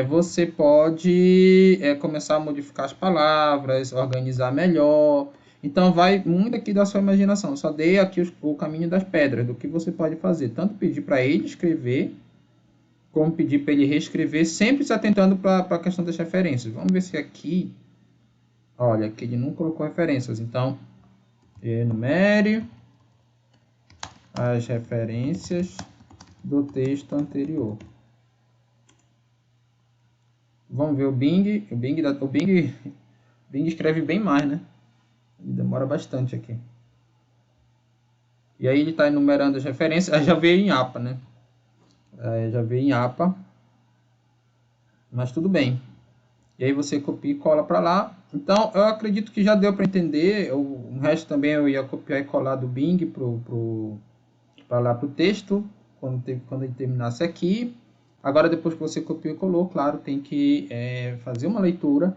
Você pode começar a modificar as palavras, organizar melhor. Então, vai muito aqui da sua imaginação. Eu só dei aqui o caminho das pedras, do que você pode fazer. Tanto pedir para ele escrever, como pedir para ele reescrever, sempre se atentando para a questão das referências. Vamos ver se aqui... Olha, aqui ele não colocou referências. Então, enumere as referências do texto anterior. Vamos ver o Bing. O Bing escreve bem mais, né? Ele demora bastante aqui. E aí ele está enumerando as referências. Já veio em APA, né? Já veio em APA. Mas tudo bem. E aí você copia e cola para lá. Então, eu acredito que já deu para entender. O resto também eu ia copiar e colar do Bing para lá para o texto. Quando ele terminasse aqui. Agora, depois que você copiou e colou, claro, tem que fazer uma leitura,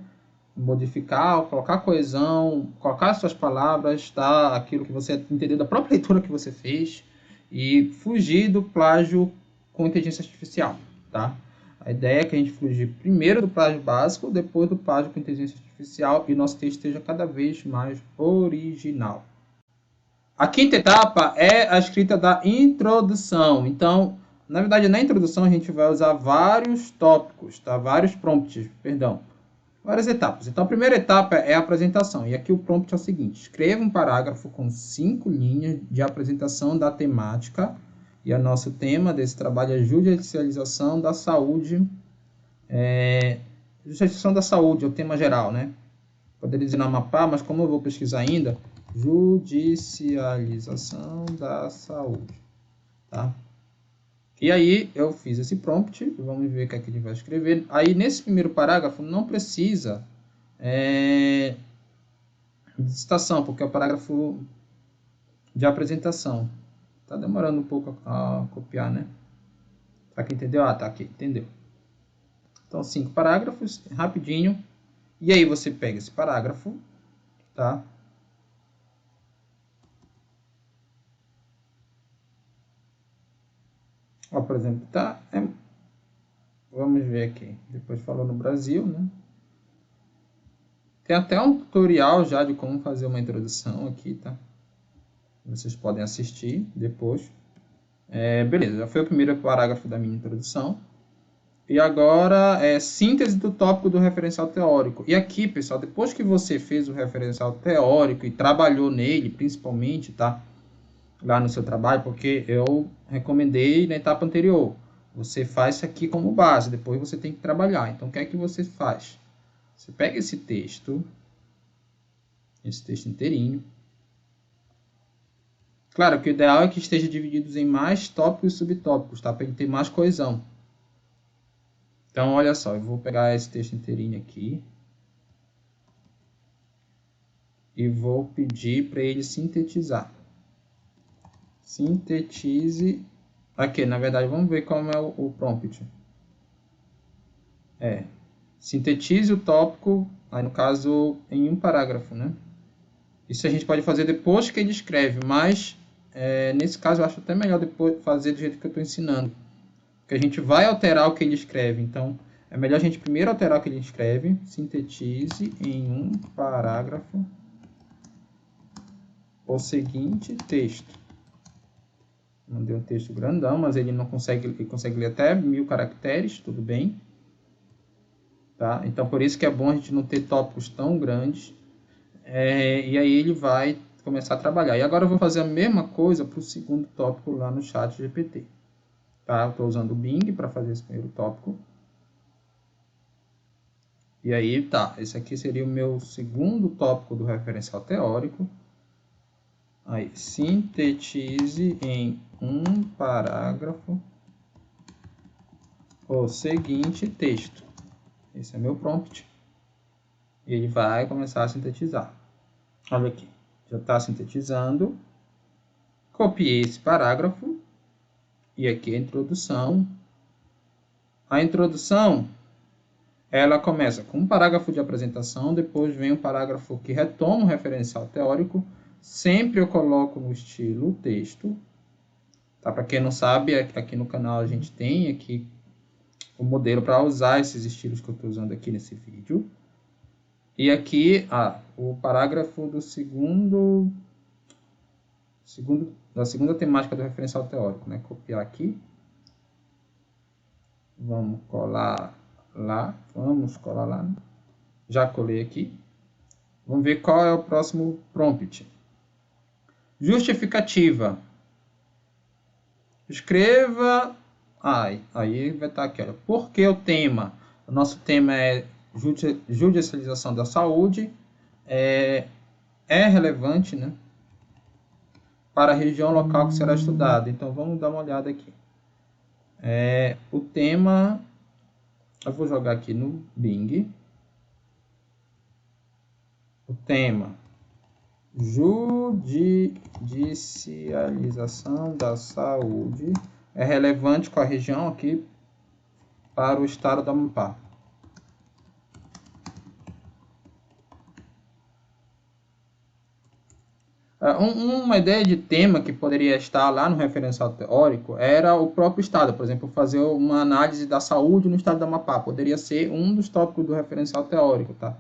modificar, colocar coesão, colocar suas palavras, tá? Aquilo que você entendeu da própria leitura que você fez, e fugir do plágio com inteligência artificial, tá? A ideia é que a gente fugir primeiro do plágio básico, depois do plágio com inteligência artificial, e nosso texto esteja cada vez mais original. A quinta etapa é a escrita da introdução. Então, na verdade, na introdução a gente vai usar vários tópicos, tá? Vários prompts, perdão. Várias etapas. Então, a primeira etapa é a apresentação. E aqui o prompt é o seguinte: escreva um parágrafo com 5 linhas de apresentação da temática. E o nosso tema desse trabalho é judicialização da saúde. Judicialização da saúde é o tema geral, né? Poderia dizer na Amapá, mas como eu vou pesquisar ainda, judicialização da saúde, tá? E aí eu fiz esse prompt, vamos ver o que é que ele vai escrever. Aí nesse primeiro parágrafo não precisa de citação, porque é o parágrafo de apresentação. Tá demorando um pouco a copiar, né? Tá aqui, entendeu? Tá aqui, entendeu? Então 5 parágrafos, rapidinho. E aí você pega esse parágrafo, tá? Ó, por exemplo, tá? Vamos ver aqui. Depois falou no Brasil, né? Tem até um tutorial já de como fazer uma introdução aqui, tá? Vocês podem assistir depois. Beleza, já foi o primeiro parágrafo da minha introdução. E agora é síntese do tópico do referencial teórico. E aqui, pessoal, depois que você fez o referencial teórico e trabalhou nele, principalmente, tá? Lá no seu trabalho, porque eu recomendei na etapa anterior. Você faz isso aqui como base, depois você tem que trabalhar. Então, o que é que você faz? Você pega esse texto inteirinho. Claro que o ideal é que esteja dividido em mais tópicos e subtópicos, tá? Para ele ter mais coesão. Então, olha só, eu vou pegar esse texto inteirinho aqui e vou pedir para ele sintetizar. Sintetize. Aqui, na verdade, vamos ver como é o prompt. Sintetize o tópico, aí no caso, em um parágrafo, né? Isso a gente pode fazer depois que ele escreve, mas nesse caso eu acho até melhor depois fazer do jeito que eu estou ensinando. Porque a gente vai alterar o que ele escreve, então é melhor a gente primeiro alterar o que ele escreve. Sintetize em um parágrafo o seguinte texto. Mandei um texto grandão, mas ele não consegue, ele consegue ler até 1000 caracteres, tudo bem. Tá? Então por isso que é bom a gente não ter tópicos tão grandes. E aí ele vai começar a trabalhar. E agora eu vou fazer a mesma coisa para o segundo tópico lá no chat GPT. Tá? Eu estou usando o Bing para fazer esse primeiro tópico. E aí, tá, esse aqui seria o meu segundo tópico do referencial teórico. Aí, sintetize em um parágrafo o seguinte texto. Esse é meu prompt. E ele vai começar a sintetizar. Olha aqui, já está sintetizando. Copiei esse parágrafo. E aqui a introdução. A introdução, ela começa com um parágrafo de apresentação, depois vem um parágrafo que retoma o referencial teórico. Sempre eu coloco no estilo texto. Tá? Para quem não sabe, aqui no canal a gente tem aqui o modelo para usar esses estilos que eu estou usando aqui nesse vídeo. E aqui, o parágrafo do da segunda temática do referencial teórico, né? Copiar aqui. Vamos colar lá. Já colei aqui. Vamos ver qual é o próximo prompt. Justificativa. Escreva. Aí vai estar aqui, olha. Por que o tema? O nosso tema é judicialização da saúde. É relevante, né? Para a região local que será estudada. Então, vamos dar uma olhada aqui. O tema, eu vou jogar aqui no Bing. O tema, judicialização da saúde, é relevante com a região aqui para o estado do Amapá. Uma ideia de tema que poderia estar lá no referencial teórico era o próprio estado, por exemplo, fazer uma análise da saúde no estado do Amapá. Poderia ser um dos tópicos do referencial teórico, tá?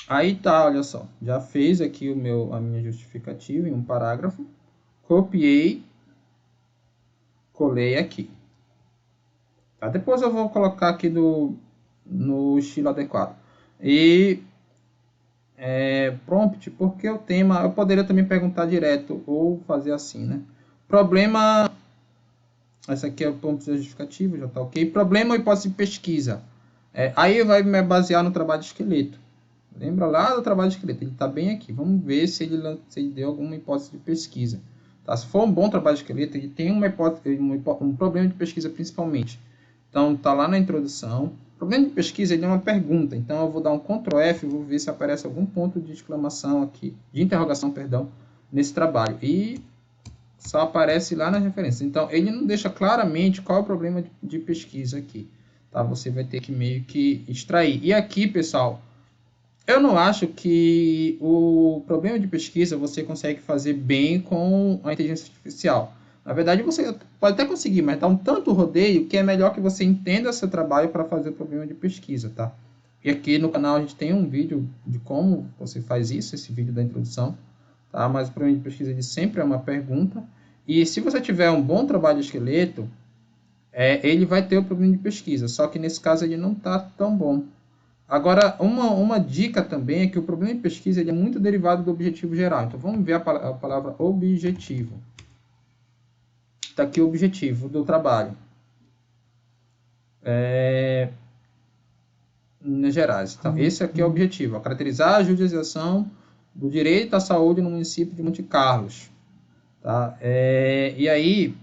Aí tá, olha só, já fez aqui a minha justificativa em um parágrafo, copiei, colei aqui. Tá? Depois eu vou colocar aqui no estilo adequado. E prompt, porque o tema, eu poderia também perguntar direto ou fazer assim, né? Problema, essa aqui é o prompt justificativo, já tá ok. Problema ou hipótese de pesquisa. Aí vai me basear no trabalho de esqueleto. Lembra lá do trabalho de esqueleto? Ele está bem aqui. Vamos ver se ele deu alguma hipótese de pesquisa. Tá? Se for um bom trabalho de esqueleto, ele tem um problema de pesquisa principalmente. Então, está lá na introdução. O problema de pesquisa ele é uma pergunta. Então, eu vou dar um Ctrl F e vou ver se aparece algum ponto de exclamação aqui, de interrogação, perdão, nesse trabalho. E só aparece lá nas referências. Então, ele não deixa claramente qual é o problema de pesquisa aqui. Tá? Você vai ter que meio que extrair. E aqui, pessoal, eu não acho que o problema de pesquisa você consegue fazer bem com a inteligência artificial. Na verdade, você pode até conseguir, mas dá um tanto rodeio que é melhor que você entenda seu trabalho para fazer o problema de pesquisa, tá? E aqui no canal a gente tem um vídeo de como você faz isso, esse vídeo da introdução, tá? Mas o problema de pesquisa ele sempre é uma pergunta. E se você tiver um bom trabalho de esqueleto, ele vai ter o problema de pesquisa, só que nesse caso ele não está tão bom. Agora, uma dica também é que o problema de pesquisa ele é muito derivado do objetivo geral. Então, vamos ver a palavra objetivo. Está aqui o objetivo do trabalho. Minas Gerais. Então, esse aqui é o objetivo. Caracterizar a judicialização do direito à saúde no município de Monte Carlos. Tá? E aí,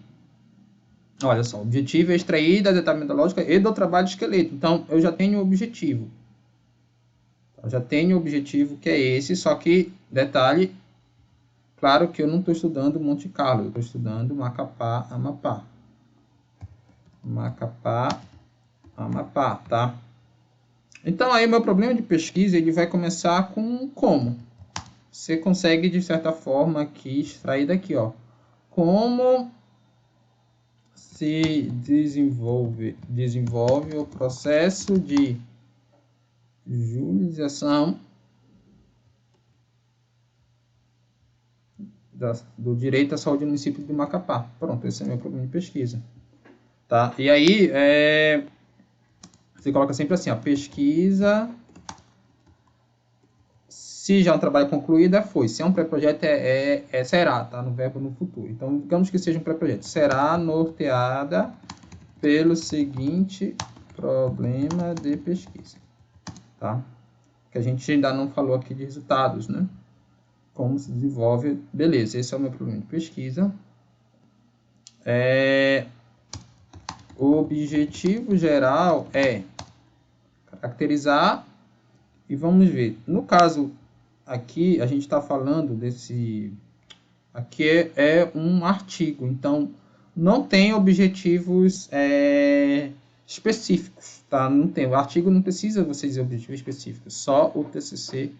olha só, o objetivo é extrair das etapas metodológicas e do trabalho de esqueleto. Então, eu já tenho o objetivo. Eu já tenho o objetivo que é esse, só que, detalhe, claro que eu não estou estudando Monte Carlo, eu estou estudando Macapá, Amapá. Macapá, Amapá, tá? Então, aí, meu problema de pesquisa, ele vai começar com como. Você consegue, de certa forma, aqui, extrair daqui, ó. Como se desenvolve o processo de judicialização do direito à saúde no município de Macapá. Pronto, esse é o meu problema de pesquisa. Tá? E aí, você coloca sempre assim, ó, pesquisa, se já é um trabalho concluído, foi. Se é um pré-projeto, será, tá? No verbo no futuro. Então, digamos que seja um pré-projeto. Será norteada pelo seguinte problema de pesquisa. Tá? Que a gente ainda não falou aqui de resultados, né? Como se desenvolve. Beleza, esse é o meu problema de pesquisa. O objetivo geral é caracterizar e vamos ver. No caso aqui, a gente está falando desse... Aqui é um artigo, então não tem objetivos específicos, tá? Não tem. O artigo não precisa você dizer objetivos específicos, só o TCC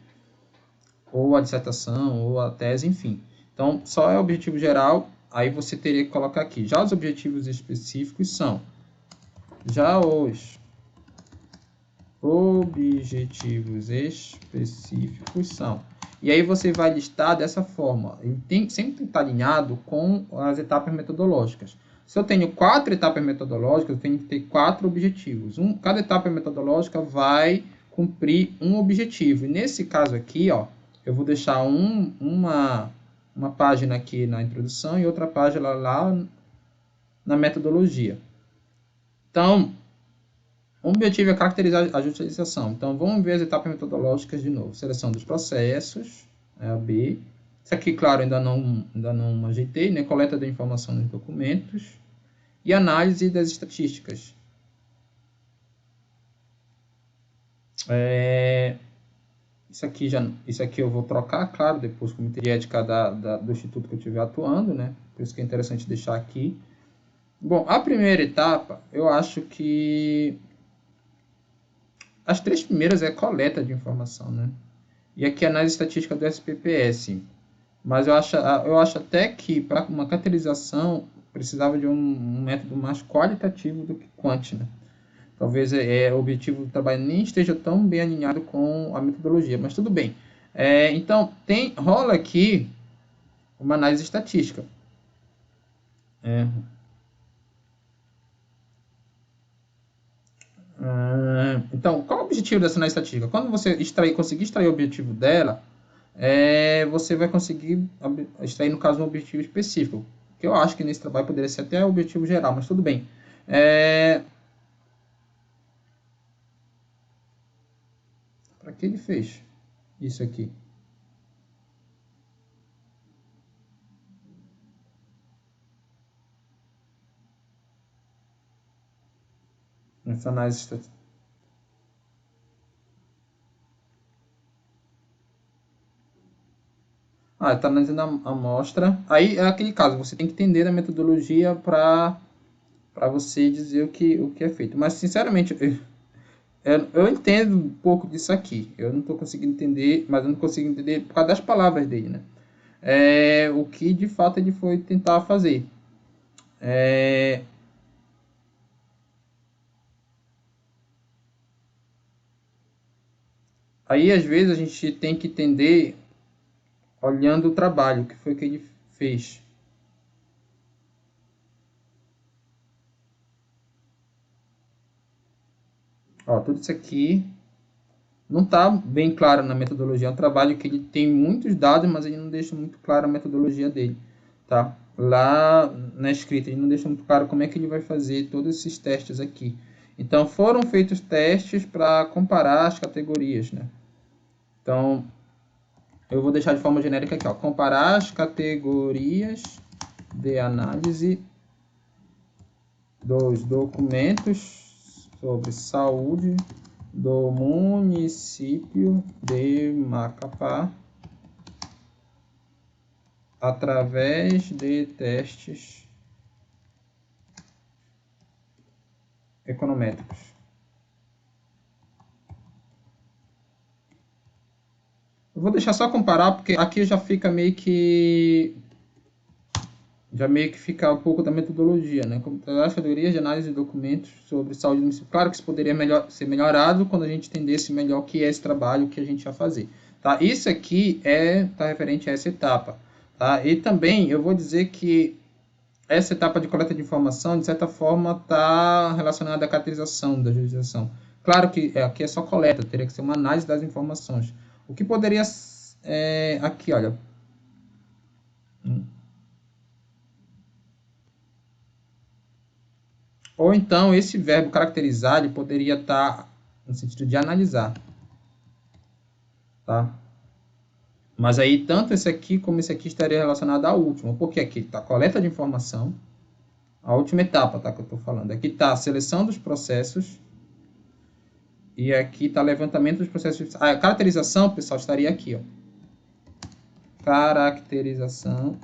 ou a dissertação ou a tese, enfim. Então, só é objetivo geral, aí você teria que colocar aqui. Já os objetivos específicos são... Já os objetivos específicos são... E aí você vai listar dessa forma. Ele sempre está alinhado com as etapas metodológicas. Se eu tenho 4 etapas metodológicas, eu tenho que ter 4 objetivos. Cada etapa metodológica vai cumprir um objetivo. E nesse caso aqui, ó, eu vou deixar uma página aqui na introdução e outra página lá na metodologia. Então, o objetivo é caracterizar a judicialização. Então, vamos ver as etapas metodológicas de novo. Seleção dos processos, a B. Isso aqui, claro, ainda não ajeitei, né? Coleta da informação nos documentos e análise das estatísticas. Isso aqui eu vou trocar, claro, depois com o comitê de ética do instituto que eu estiver atuando, né? Por isso que é interessante deixar aqui. Bom, a primeira etapa, eu acho que as 3 primeiras é coleta de informação, né? E aqui a análise estatística do SPPS. Mas eu acho até que para uma caracterização precisava de um método mais qualitativo do que quant, né? Talvez o objetivo do trabalho nem esteja tão bem alinhado com a metodologia, mas tudo bem. Então, rola aqui uma análise estatística. Então, qual é o objetivo dessa análise estatística? Quando você conseguir extrair o objetivo dela, você vai conseguir extrair, no caso, um objetivo específico. Que eu acho que nesse trabalho poderia ser até o objetivo geral, mas tudo bem. Para que ele fez isso aqui? Essa análise estatística. Está analisando a amostra. Aí é aquele caso, você tem que entender a metodologia para você dizer o que é feito. Mas, sinceramente, eu entendo um pouco disso aqui. Eu não estou conseguindo entender, mas eu não consigo entender por causa das palavras dele, né? O que de fato ele foi tentar fazer. Aí, às vezes, a gente tem que entender olhando o trabalho, o que foi que ele fez. Ó, tudo isso aqui não está bem claro na metodologia. É um trabalho que ele tem muitos dados, mas ele não deixa muito claro a metodologia dele. Tá? Lá na escrita, ele não deixa muito claro como é que ele vai fazer todos esses testes aqui. Então, foram feitos testes para comparar as categorias. Né? Então, eu vou deixar de forma genérica aqui. Ó, comparar as categorias de análise dos documentos sobre saúde do município de Macapá através de testes econométricos. Eu vou deixar só comparar, porque aqui já fica meio que fica um pouco da metodologia, né? Como as categorias de análise de documentos sobre saúde municipal. Claro que isso poderia ser melhorado quando a gente entendesse melhor o que é esse trabalho que a gente vai fazer. Tá? Isso aqui está referente a essa etapa. Tá? E também eu vou dizer que essa etapa de coleta de informação, de certa forma, está relacionada à caracterização da jurisdição. Claro que aqui é só coleta, teria que ser uma análise das informações. O que poderia... aqui, olha... Ou então, esse verbo caracterizar, ele poderia estar no sentido de analisar. Tá? Mas aí, tanto esse aqui como esse aqui estaria relacionado à última. Porque aqui está a coleta de informação, a última etapa, tá, que eu estou falando. Aqui está a seleção dos processos. E aqui está levantamento dos processos. A caracterização, pessoal, estaria aqui. Ó. Caracterização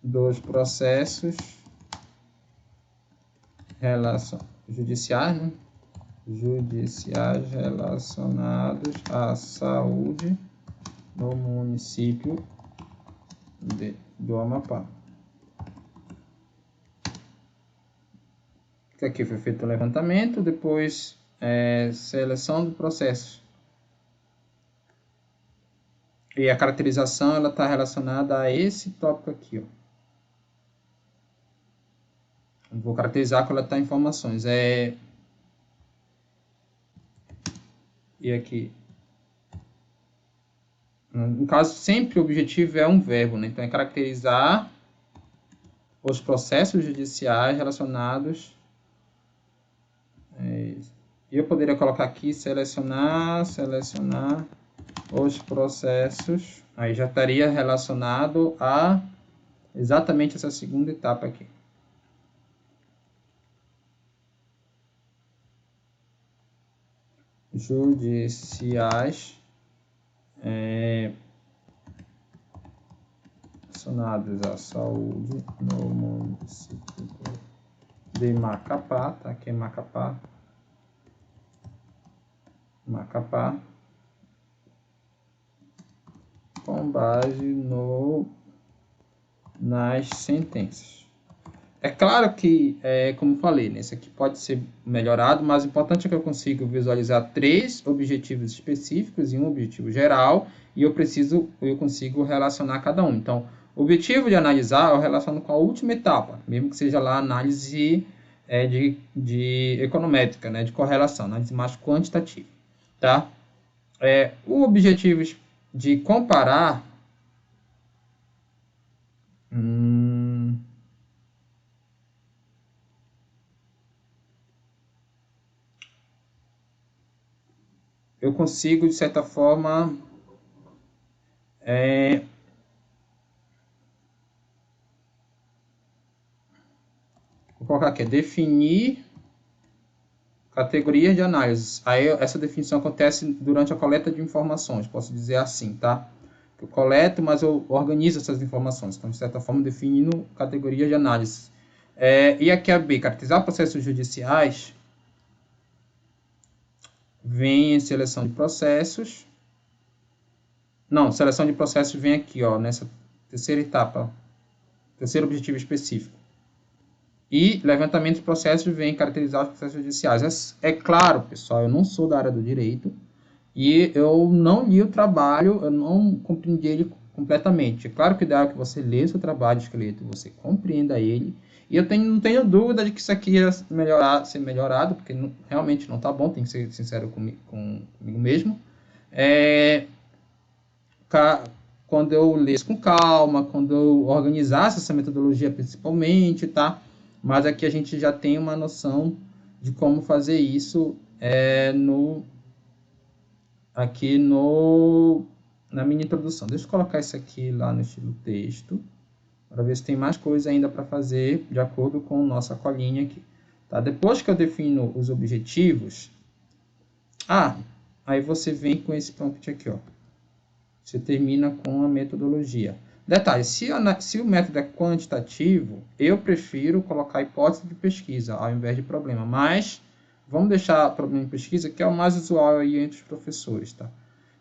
dos processos judiciais, né? Judiciais relacionados à saúde no município do Amapá. Aqui foi feito o levantamento, depois seleção do processo. E a caracterização ela está relacionada a esse tópico aqui. Ó. Vou caracterizar, coletar informações. E aqui. No caso, sempre o objetivo é um verbo, né? Então, é caracterizar os processos judiciais relacionados. E eu poderia colocar aqui, selecionar os processos. Aí já estaria relacionado a exatamente essa segunda etapa aqui. Judiciais relacionados à saúde no município de Macapá, tá? Aqui é Macapá. Macapá. Com base nas sentenças. É claro que, como falei, né, isso aqui pode ser melhorado, mas o importante é que eu consigo visualizar 3 objetivos específicos e um objetivo geral, e eu consigo relacionar cada um. Então, o objetivo de analisar eu relaciono com a última etapa, mesmo que seja lá a análise de econométrica, né, de correlação, análise mais quantitativa. Tá? O objetivo de comparar... eu consigo, de certa forma, vou colocar aqui, definir categorias de análise. Aí essa definição acontece durante a coleta de informações, posso dizer assim, tá? Eu coleto, mas eu organizo essas informações. Então, de certa forma, definindo categorias de análise. E aqui a B, caracterizar processos judiciais, vem em seleção de processos. Não, seleção de processos vem aqui, ó, nessa terceira etapa, terceiro objetivo específico. E levantamento de processos vem caracterizar os processos judiciais. É claro, pessoal, eu não sou da área do direito e eu não li o trabalho, eu não compreendi ele completamente. É claro que o ideal é que você leia o seu trabalho escrito, você compreenda ele. E eu não tenho dúvida de que isso aqui ia ser melhorado, porque realmente não está bom, tem que ser sincero comigo mesmo. Quando eu lesse com calma, quando eu organizasse essa metodologia principalmente, tá? Mas aqui a gente já tem uma noção de como fazer isso na minha introdução. Deixa eu colocar isso aqui lá no estilo texto, para ver se tem mais coisa ainda para fazer de acordo com nossa colinha aqui. Tá? Depois que eu defino os objetivos, aí você vem com esse prompt aqui, ó. Você termina com a metodologia. Detalhe, se o método é quantitativo, eu prefiro colocar hipótese de pesquisa ao invés de problema. Mas vamos deixar problema de pesquisa, que é o mais usual aí entre os professores, tá?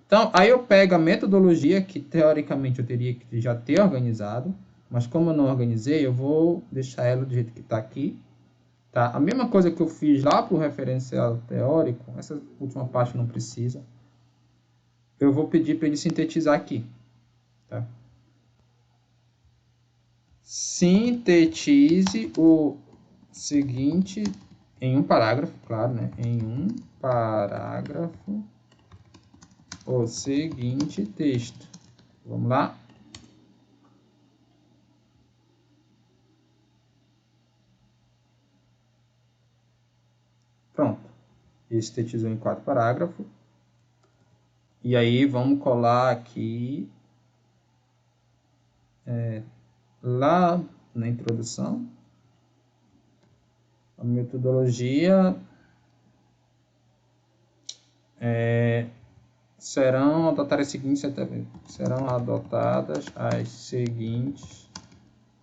Então, aí eu pego a metodologia, que teoricamente eu teria que já ter organizado, mas como eu não organizei, eu vou deixar ela do jeito que está aqui. Tá? A mesma coisa que eu fiz lá para o referencial teórico, essa última parte não precisa. Eu vou pedir para ele sintetizar aqui. Tá? Sintetize o seguinte em um parágrafo, claro, né? Em um parágrafo, o seguinte texto. Vamos lá? Pronto. Ele sintetizou em 4 parágrafos. E aí vamos colar aqui lá na introdução a metodologia serão adotadas as seguintes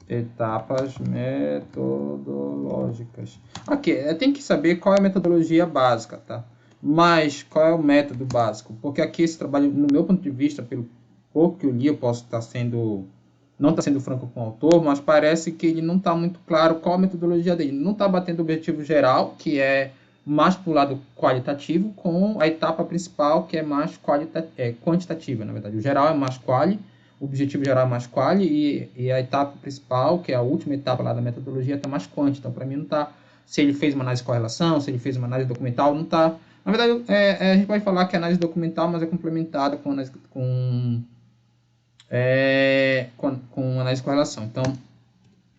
etapas metodológicas. Aqui, tem que saber qual é a metodologia básica, tá? Mas qual é o método básico? Porque aqui esse trabalho, no meu ponto de vista, pelo pouco que eu li, eu posso estar não está sendo franco com o autor, mas parece que ele não está muito claro qual a metodologia dele. Não está batendo o objetivo geral, que é mais para o lado qualitativo, com a etapa principal, que é mais quantitativa, na verdade. O geral é mais quali, o objetivo geral é mais quali, e a etapa principal, que é a última etapa lá da metodologia, está mais quanti. Então, para mim, não está se ele fez uma análise de correlação, se ele fez uma análise documental, não está. Na verdade, a gente pode falar que é análise documental, mas é complementada com análise com análise de correlação. Então,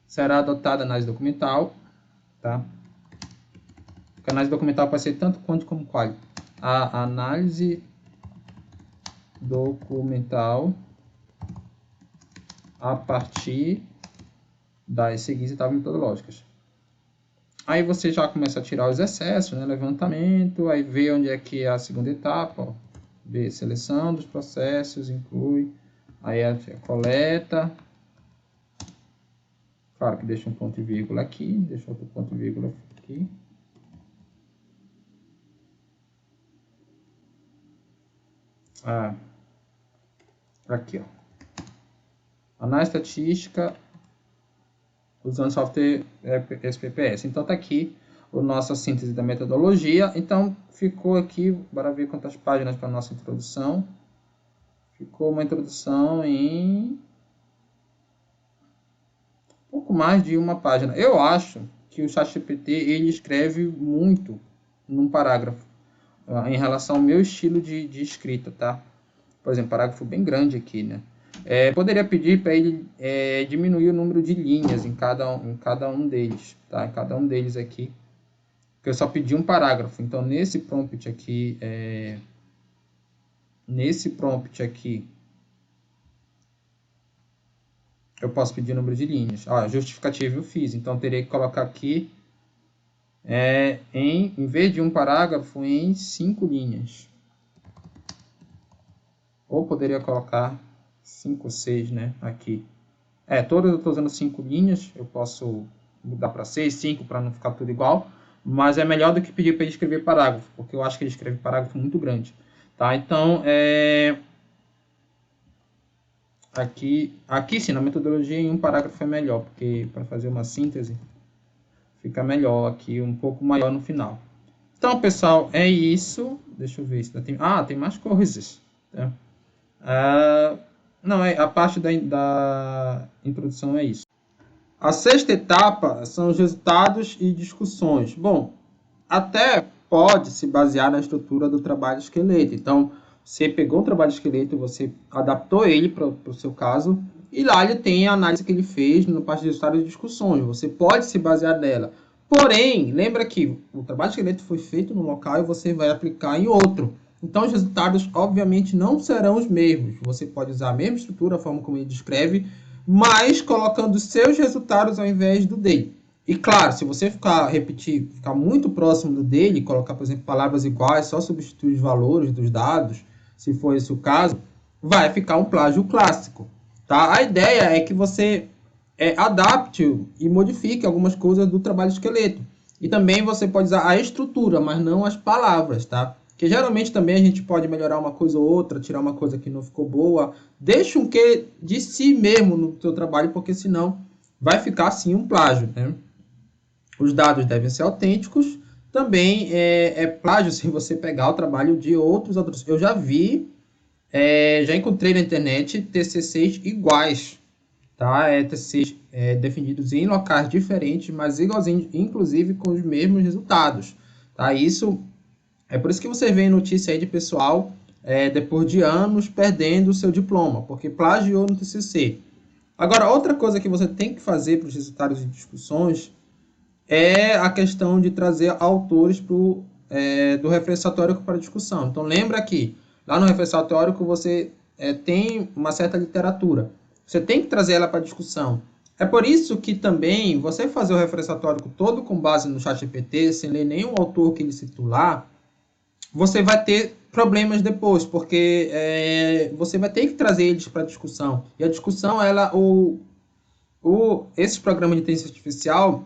será adotada a análise documental, tá? Porque a análise documental pode ser tanto quanto como quali. A análise documental a partir das seguintes etapas metodológicas. Aí você já começa a tirar os excessos, né? Levantamento, aí vê onde é que é a segunda etapa, ó. Vê seleção dos processos, inclui, aí a coleta. Claro que deixa um ponto e vírgula aqui, deixa outro ponto e vírgula aqui. Aqui, ó. Análise estatística usando software SPPS. Então tá aqui a nossa síntese da metodologia. Então ficou aqui, bora ver quantas páginas para a nossa introdução. Ficou uma introdução em pouco mais de uma página. Eu acho que o ChatGPT ele escreve muito num parágrafo em relação ao meu estilo de escrita, tá? Por exemplo, parágrafo bem grande aqui, né? Poderia pedir para ele diminuir o número de linhas em cada um deles, tá? Em cada um deles aqui, porque eu só pedi um parágrafo. Então, nesse prompt aqui, eu posso pedir o número de linhas. Justificativa eu fiz, então teria que colocar aqui, em vez de um parágrafo, em 5 linhas. Ou poderia colocar 5 ou 6, né, aqui. Todas eu estou usando 5 linhas, eu posso mudar para 6, 5, para não ficar tudo igual, mas é melhor do que pedir para ele escrever parágrafo, porque eu acho que ele escreve parágrafo muito grande. Tá? Então, Aqui sim, na metodologia em um parágrafo é melhor, porque para fazer uma síntese fica melhor aqui, um pouco maior no final. Então, pessoal, é isso. Deixa eu ver se tem... tem mais coisas. Tá? Não, a parte da introdução é isso. A sexta etapa são os resultados e discussões. Bom, até pode se basear na estrutura do trabalho esqueleto. Então, você pegou um trabalho esqueleto, você adaptou ele para o seu caso, e lá ele tem a análise que ele fez na parte de resultados e discussões. Você pode se basear nela. Porém, lembra que o trabalho esqueleto foi feito num local e você vai aplicar em outro. Então, os resultados, obviamente, não serão os mesmos. Você pode usar a mesma estrutura, a forma como ele descreve, mas colocando seus resultados ao invés do dele. E claro, se você ficar muito próximo do dele, colocar, por exemplo, palavras iguais, só substituir os valores dos dados, se for esse o caso, vai ficar um plágio clássico. Tá? A ideia é que você adapte e modifique algumas coisas do trabalho esqueleto. E também você pode usar a estrutura, mas não as palavras, tá? Porque geralmente também a gente pode melhorar uma coisa ou outra, tirar uma coisa que não ficou boa. Deixa um quê de si mesmo no seu trabalho, porque senão vai ficar assim um plágio, né? Os dados devem ser autênticos. Também é plágio se você pegar o trabalho de outros autores. Eu já vi, já encontrei na internet TCCs iguais, tá? TCCs definidos em locais diferentes, mas igualzinhos, inclusive com os mesmos resultados, tá? Isso é por isso que você vê notícia aí de pessoal depois de anos perdendo o seu diploma, porque plagiou no TCC. Agora, outra coisa que você tem que fazer para os resultados de discussões é a questão de trazer autores do referenciatório para discussão. Então, lembra que lá no referenciatório você tem uma certa literatura. Você tem que trazer ela para discussão. É por isso que também você fazer o referenciatório todo com base no ChatGPT, sem ler nenhum autor que ele citou lá, você vai ter problemas depois, porque você vai ter que trazer eles para discussão. E a discussão, esses programas de inteligência artificial,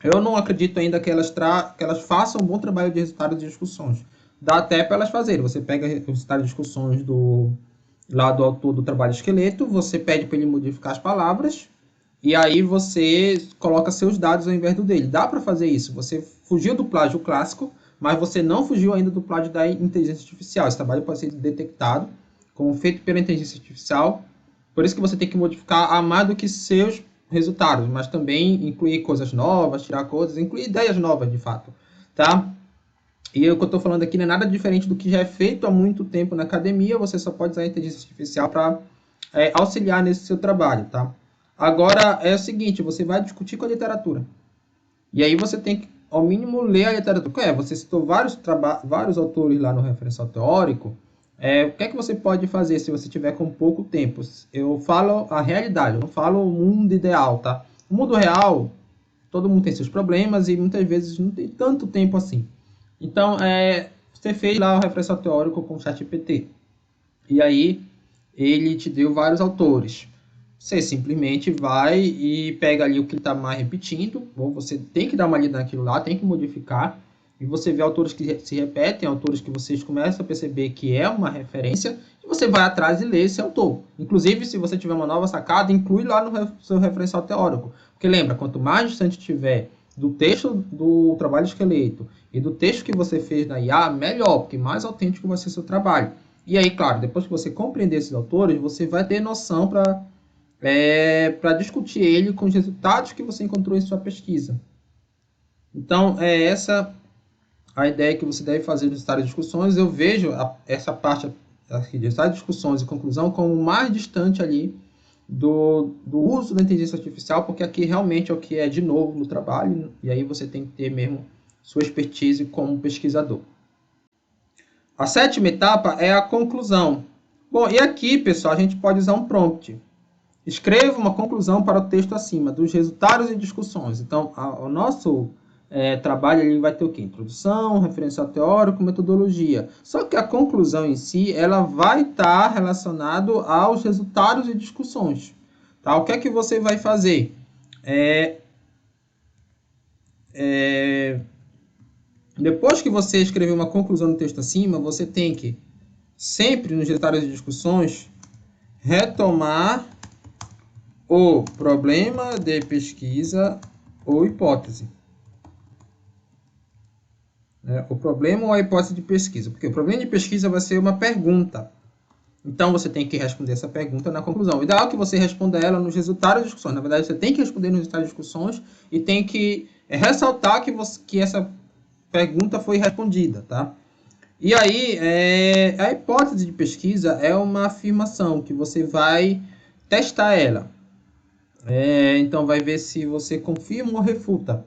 eu não acredito ainda que elas façam um bom trabalho de resultado de discussões. Dá até para elas fazerem. Você pega o resultado de discussões do autor do trabalho esqueleto, você pede para ele modificar as palavras, e aí você coloca seus dados ao invés do dele. Dá para fazer isso. Você fugiu do plágio clássico, mas você não fugiu ainda do plágio da inteligência artificial. Esse trabalho pode ser detectado como feito pela inteligência artificial. Por isso que você tem que modificar a mais do que seus resultados, mas também incluir coisas novas, tirar coisas, incluir ideias novas, de fato, tá? E o que eu estou falando aqui não é nada diferente do que já é feito há muito tempo na academia, você só pode usar a inteligência artificial para auxiliar nesse seu trabalho, tá? Agora, é o seguinte, você vai discutir com a literatura. E aí você tem que, ao mínimo, ler a literatura. Você citou vários autores lá no referencial teórico. O que é que você pode fazer se você tiver com pouco tempo? Eu falo a realidade, eu não falo o mundo ideal, tá? O mundo real, todo mundo tem seus problemas e muitas vezes não tem tanto tempo assim. Então, você fez lá o referencial teórico com o ChatGPT. E aí, ele te deu vários autores. Você simplesmente vai e pega ali o que está mais repetindo, ou você tem que dar uma lida naquilo lá, tem que modificar, e você vê autores que se repetem, autores que vocês começam a perceber que é uma referência, e você vai atrás e lê esse autor. Inclusive, se você tiver uma nova sacada, inclui lá no seu referencial teórico. Porque lembra, quanto mais distante tiver do texto do trabalho esqueleto e do texto que você fez na IA, melhor, porque mais autêntico vai ser seu trabalho. E aí, claro, depois que você compreender esses autores, você vai ter noção para discutir ele com os resultados que você encontrou em sua pesquisa. Então, é essa a ideia que você deve fazer nos estágios de discussões. Eu vejo essa parte aqui de estágio de discussões e conclusão como mais distante ali do uso da inteligência artificial, porque aqui realmente é o que é de novo no trabalho, e aí você tem que ter mesmo sua expertise como pesquisador. A sétima etapa é a conclusão. Bom, e aqui, pessoal, a gente pode usar um prompt. Escreva uma conclusão para o texto acima, dos resultados e discussões. Então, o nosso trabalho ele vai ter o quê? Introdução, referencial teórico, metodologia. Só que a conclusão em si, ela vai estar relacionado aos resultados e discussões. Tá? O que é que você vai fazer? Depois que você escrever uma conclusão no texto acima, você tem que, sempre nos resultados e discussões, retomar o problema de pesquisa ou hipótese. O problema ou a hipótese de pesquisa. Porque o problema de pesquisa vai ser uma pergunta. Então, você tem que responder essa pergunta na conclusão. O ideal é que você responda ela nos resultados das discussões. Na verdade, você tem que responder nos resultados das discussões e tem que ressaltar que essa pergunta foi respondida, tá? E aí, a hipótese de pesquisa é uma afirmação que você vai testar ela. Então, vai ver se você confirma ou refuta.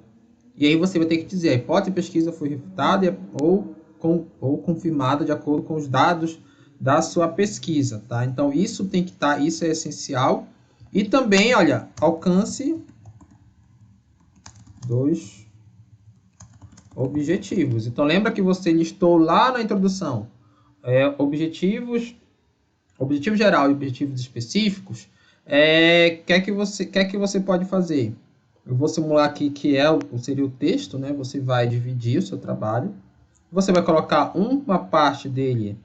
E aí você vai ter que dizer, a hipótese de pesquisa foi refutada ou confirmada de acordo com os dados da sua pesquisa, tá? Então, isso tem que estar, isso é essencial. E também, olha, alcance dos objetivos. Então, lembra que você listou lá na introdução objetivo geral e objetivos específicos. Que você pode fazer? Eu vou simular aqui que seria o texto, né? Você vai dividir o seu trabalho. Você vai colocar uma parte dele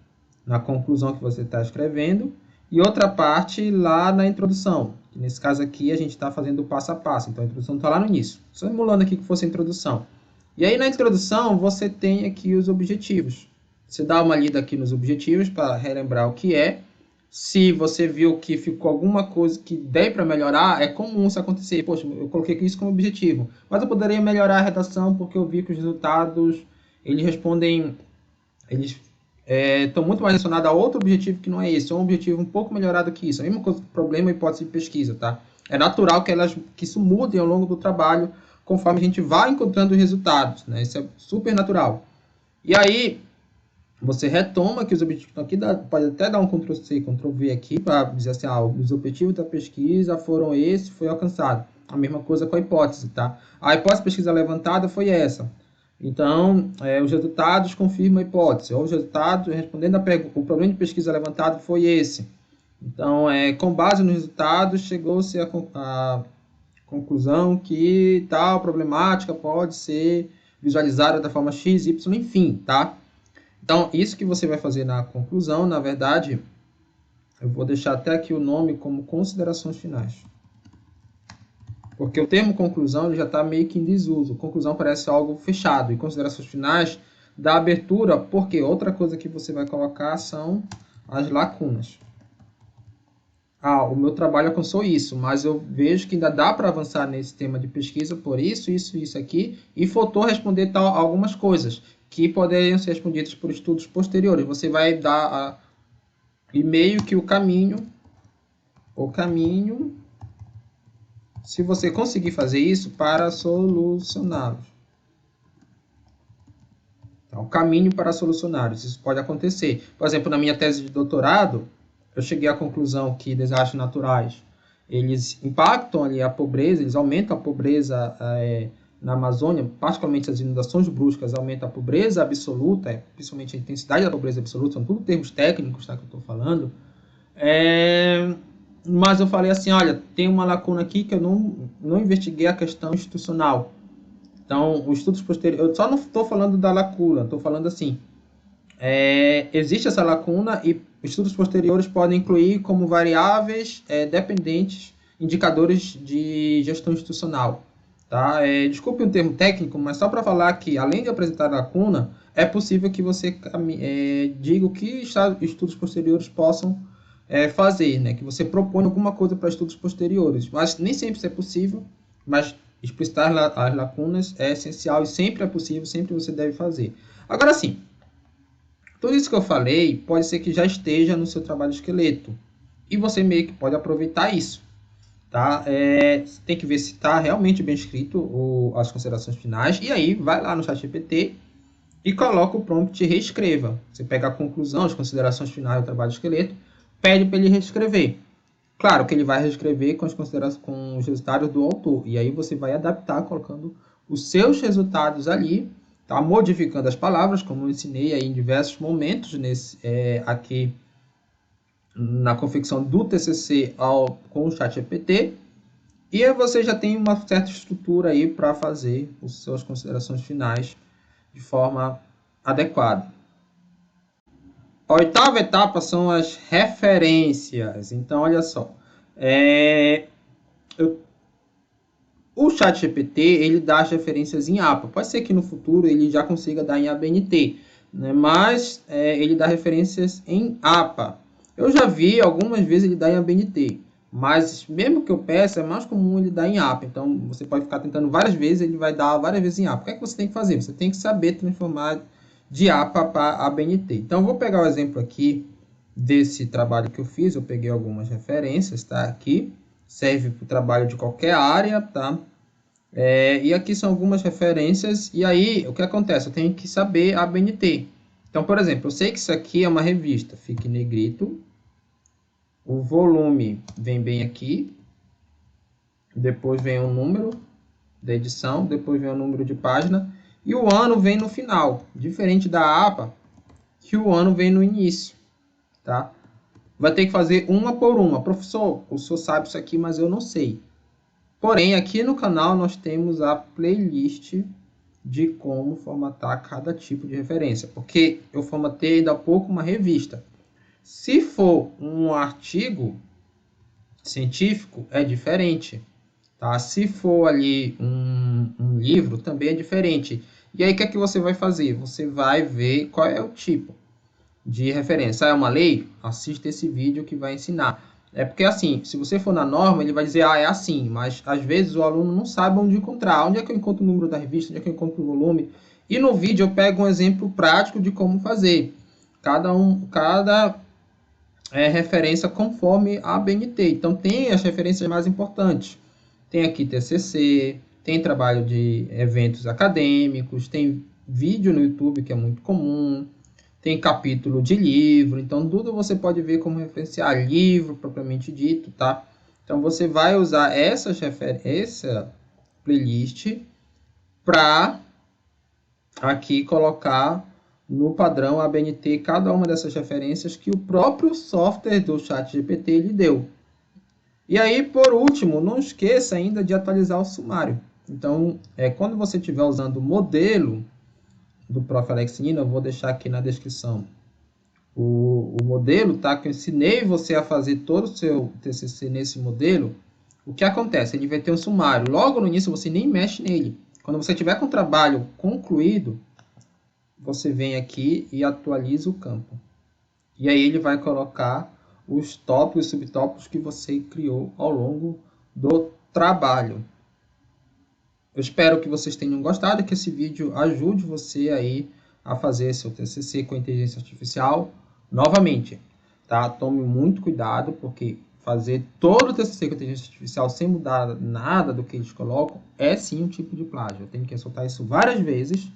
na conclusão que você está escrevendo e outra parte lá na introdução. Nesse caso aqui, a gente está fazendo o passo a passo. Então, a introdução está lá no início. Só simulando aqui que fosse a introdução. E aí, na introdução, você tem aqui os objetivos. Você dá uma lida aqui nos objetivos para relembrar o que é. Se você viu que ficou alguma coisa que der para melhorar, é comum isso acontecer. Poxa, eu coloquei isso como objetivo, mas eu poderia melhorar a redação porque eu vi que os resultados, eles respondem, eles estão muito mais relacionados a outro objetivo que não é esse, é um objetivo um pouco melhorado que isso. É a mesma coisa, problema e hipótese de pesquisa, tá? É natural que isso mude ao longo do trabalho, conforme a gente vai encontrando os resultados, né? Isso é super natural. E aí, você retoma que os objetivos estão aqui, pode até dar um Ctrl+C, Ctrl+V aqui, para dizer assim, os objetivos da pesquisa foram esses, foi alcançado. A mesma coisa com a hipótese, tá? A hipótese de pesquisa levantada foi essa. Então, os resultados confirmam a hipótese. Ou os resultados, respondendo o problema de pesquisa levantado foi esse. Então, com base nos resultados, chegou-se à conclusão que tal problemática pode ser visualizada da forma X, Y, enfim, tá? Então, isso que você vai fazer na conclusão, na verdade, eu vou deixar até aqui o nome como considerações finais. Porque o termo conclusão ele já está meio que em desuso. Conclusão parece algo fechado. E considerações finais dá abertura, porque outra coisa que você vai colocar são as lacunas. O meu trabalho alcançou isso, mas eu vejo que ainda dá para avançar nesse tema de pesquisa por isso aqui, e faltou responder algumas coisas que poderiam ser respondidas por estudos posteriores. Você vai dar e meio que o caminho, se você conseguir fazer isso, para solucioná-los. Então, o caminho para solucioná-los, isso pode acontecer. Por exemplo, na minha tese de doutorado, eu cheguei à conclusão que desastres naturais, eles impactam ali a pobreza, eles aumentam a pobreza na Amazônia, particularmente as inundações bruscas aumentam a pobreza absoluta, principalmente a intensidade da pobreza absoluta, são tudo termos técnicos, tá, que eu estou falando. Mas eu falei assim, olha, tem uma lacuna aqui que eu não investiguei a questão institucional. Então, os estudos posteriores, eu só não estou falando da lacuna, estou falando assim, existe essa lacuna e estudos posteriores podem incluir como variáveis dependentes indicadores de gestão institucional. Tá? Desculpe um termo técnico, mas só para falar que, além de apresentar a lacuna, é possível que você diga o que estudos posteriores possam fazer, né? Que você propõe alguma coisa para estudos posteriores. Mas nem sempre isso é possível, mas explicitar as lacunas é essencial e sempre é possível, sempre você deve fazer. Agora sim, tudo isso que eu falei pode ser que já esteja no seu trabalho de esqueleto. E você meio que pode aproveitar isso. Tá? Você tem que ver se está realmente bem escrito as considerações finais. E aí vai lá no ChatGPT e coloca o prompt e reescreva. Você pega a conclusão, as considerações finais do trabalho de esqueleto, pede para ele reescrever. Claro que ele vai reescrever com os resultados do autor. E aí você vai adaptar colocando os seus resultados ali, tá? Modificando as palavras, como eu ensinei aí em diversos momentos aqui na confecção do TCC com o ChatGPT. E aí você já tem uma certa estrutura aí para fazer as suas considerações finais de forma adequada. A oitava etapa são as referências. Então, olha só. O ChatGPT, ele dá as referências em APA. Pode ser que no futuro ele já consiga dar em ABNT, né? Mas ele dá referências em APA. Eu já vi algumas vezes ele dar em ABNT, mas mesmo que eu peça, é mais comum ele dar em APA. Então, você pode ficar tentando várias vezes, ele vai dar várias vezes em APA. O que é que você tem que fazer? Você tem que saber transformar de APA para ABNT. Então, eu vou pegar o exemplo aqui desse trabalho que eu fiz. Eu peguei algumas referências, tá? Aqui. Serve para o trabalho de qualquer área, tá? E aqui são algumas referências. E aí, o que acontece? Eu tenho que saber a ABNT. Então, por exemplo, eu sei que isso aqui é uma revista. Fica em negrito. O volume vem bem aqui. Depois vem o número da edição. Depois vem o número de página. E o ano vem no final. Diferente da APA, que o ano vem no início, tá? Vai ter que fazer uma por uma. Professor, o senhor sabe isso aqui, mas eu não sei. Porém, aqui no canal nós temos a playlist de como formatar cada tipo de referência. Porque eu formatei ainda há pouco uma revista. Se for um artigo científico, é diferente. Tá? Se for ali um livro, também é diferente. E aí, o que é que você vai fazer? Você vai ver qual é o tipo de referência. É uma lei? Assista esse vídeo que vai ensinar. É porque assim, se você for na norma, ele vai dizer, é assim, mas às vezes o aluno não sabe onde encontrar. Onde é que eu encontro o número da revista? Onde é que eu encontro o volume? E no vídeo eu pego um exemplo prático de como fazer. Cada referência conforme a ABNT. Então tem as referências mais importantes. Tem aqui TCC, tem trabalho de eventos acadêmicos, tem vídeo no YouTube que é muito comum, tem capítulo de livro, então tudo você pode ver como referenciar livro propriamente dito, tá? Então você vai usar essa playlist para aqui colocar no padrão ABNT cada uma dessas referências que o próprio software do ChatGPT lhe deu. E aí, por último, não esqueça ainda de atualizar o sumário. Então, quando você estiver usando o modelo do Prof. Alex Nino, eu vou deixar aqui na descrição o modelo, tá? Que eu ensinei você a fazer todo o seu TCC nesse modelo. O que acontece? Ele vai ter um sumário. Logo no início, você nem mexe nele. Quando você tiver com o trabalho concluído, você vem aqui e atualiza o campo. E aí ele vai colocar os tópicos e subtópicos que você criou ao longo do trabalho. Eu espero que vocês tenham gostado, que esse vídeo ajude você aí a fazer seu TCC com inteligência artificial. Novamente, tá? Tome muito cuidado, porque fazer todo o TCC com inteligência artificial sem mudar nada do que eles colocam é sim um tipo de plágio. Eu tenho que ressaltar isso várias vezes.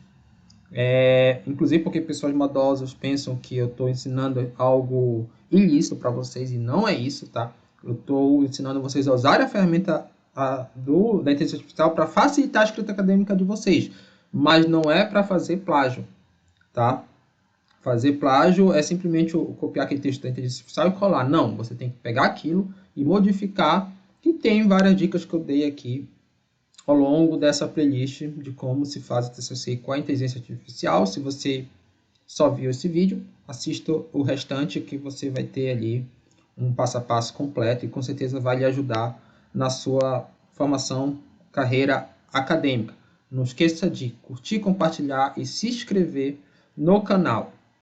Inclusive porque pessoas maldosos pensam que eu estou ensinando algo ilícito para vocês e não é isso, tá? Eu estou ensinando vocês a usar a ferramenta da inteligência artificial para facilitar a escrita acadêmica de vocês, mas não é para fazer plágio, tá? Fazer plágio é simplesmente copiar aquele texto da inteligência artificial e colar. Não, você tem que pegar aquilo e modificar, e tem várias dicas que eu dei aqui ao longo dessa playlist de como se faz o TCC com a inteligência artificial. Se você só viu esse vídeo, assista o restante que você vai ter ali um passo a passo completo e com certeza vai lhe ajudar na sua formação, carreira acadêmica. Não esqueça de curtir, compartilhar e se inscrever no canal.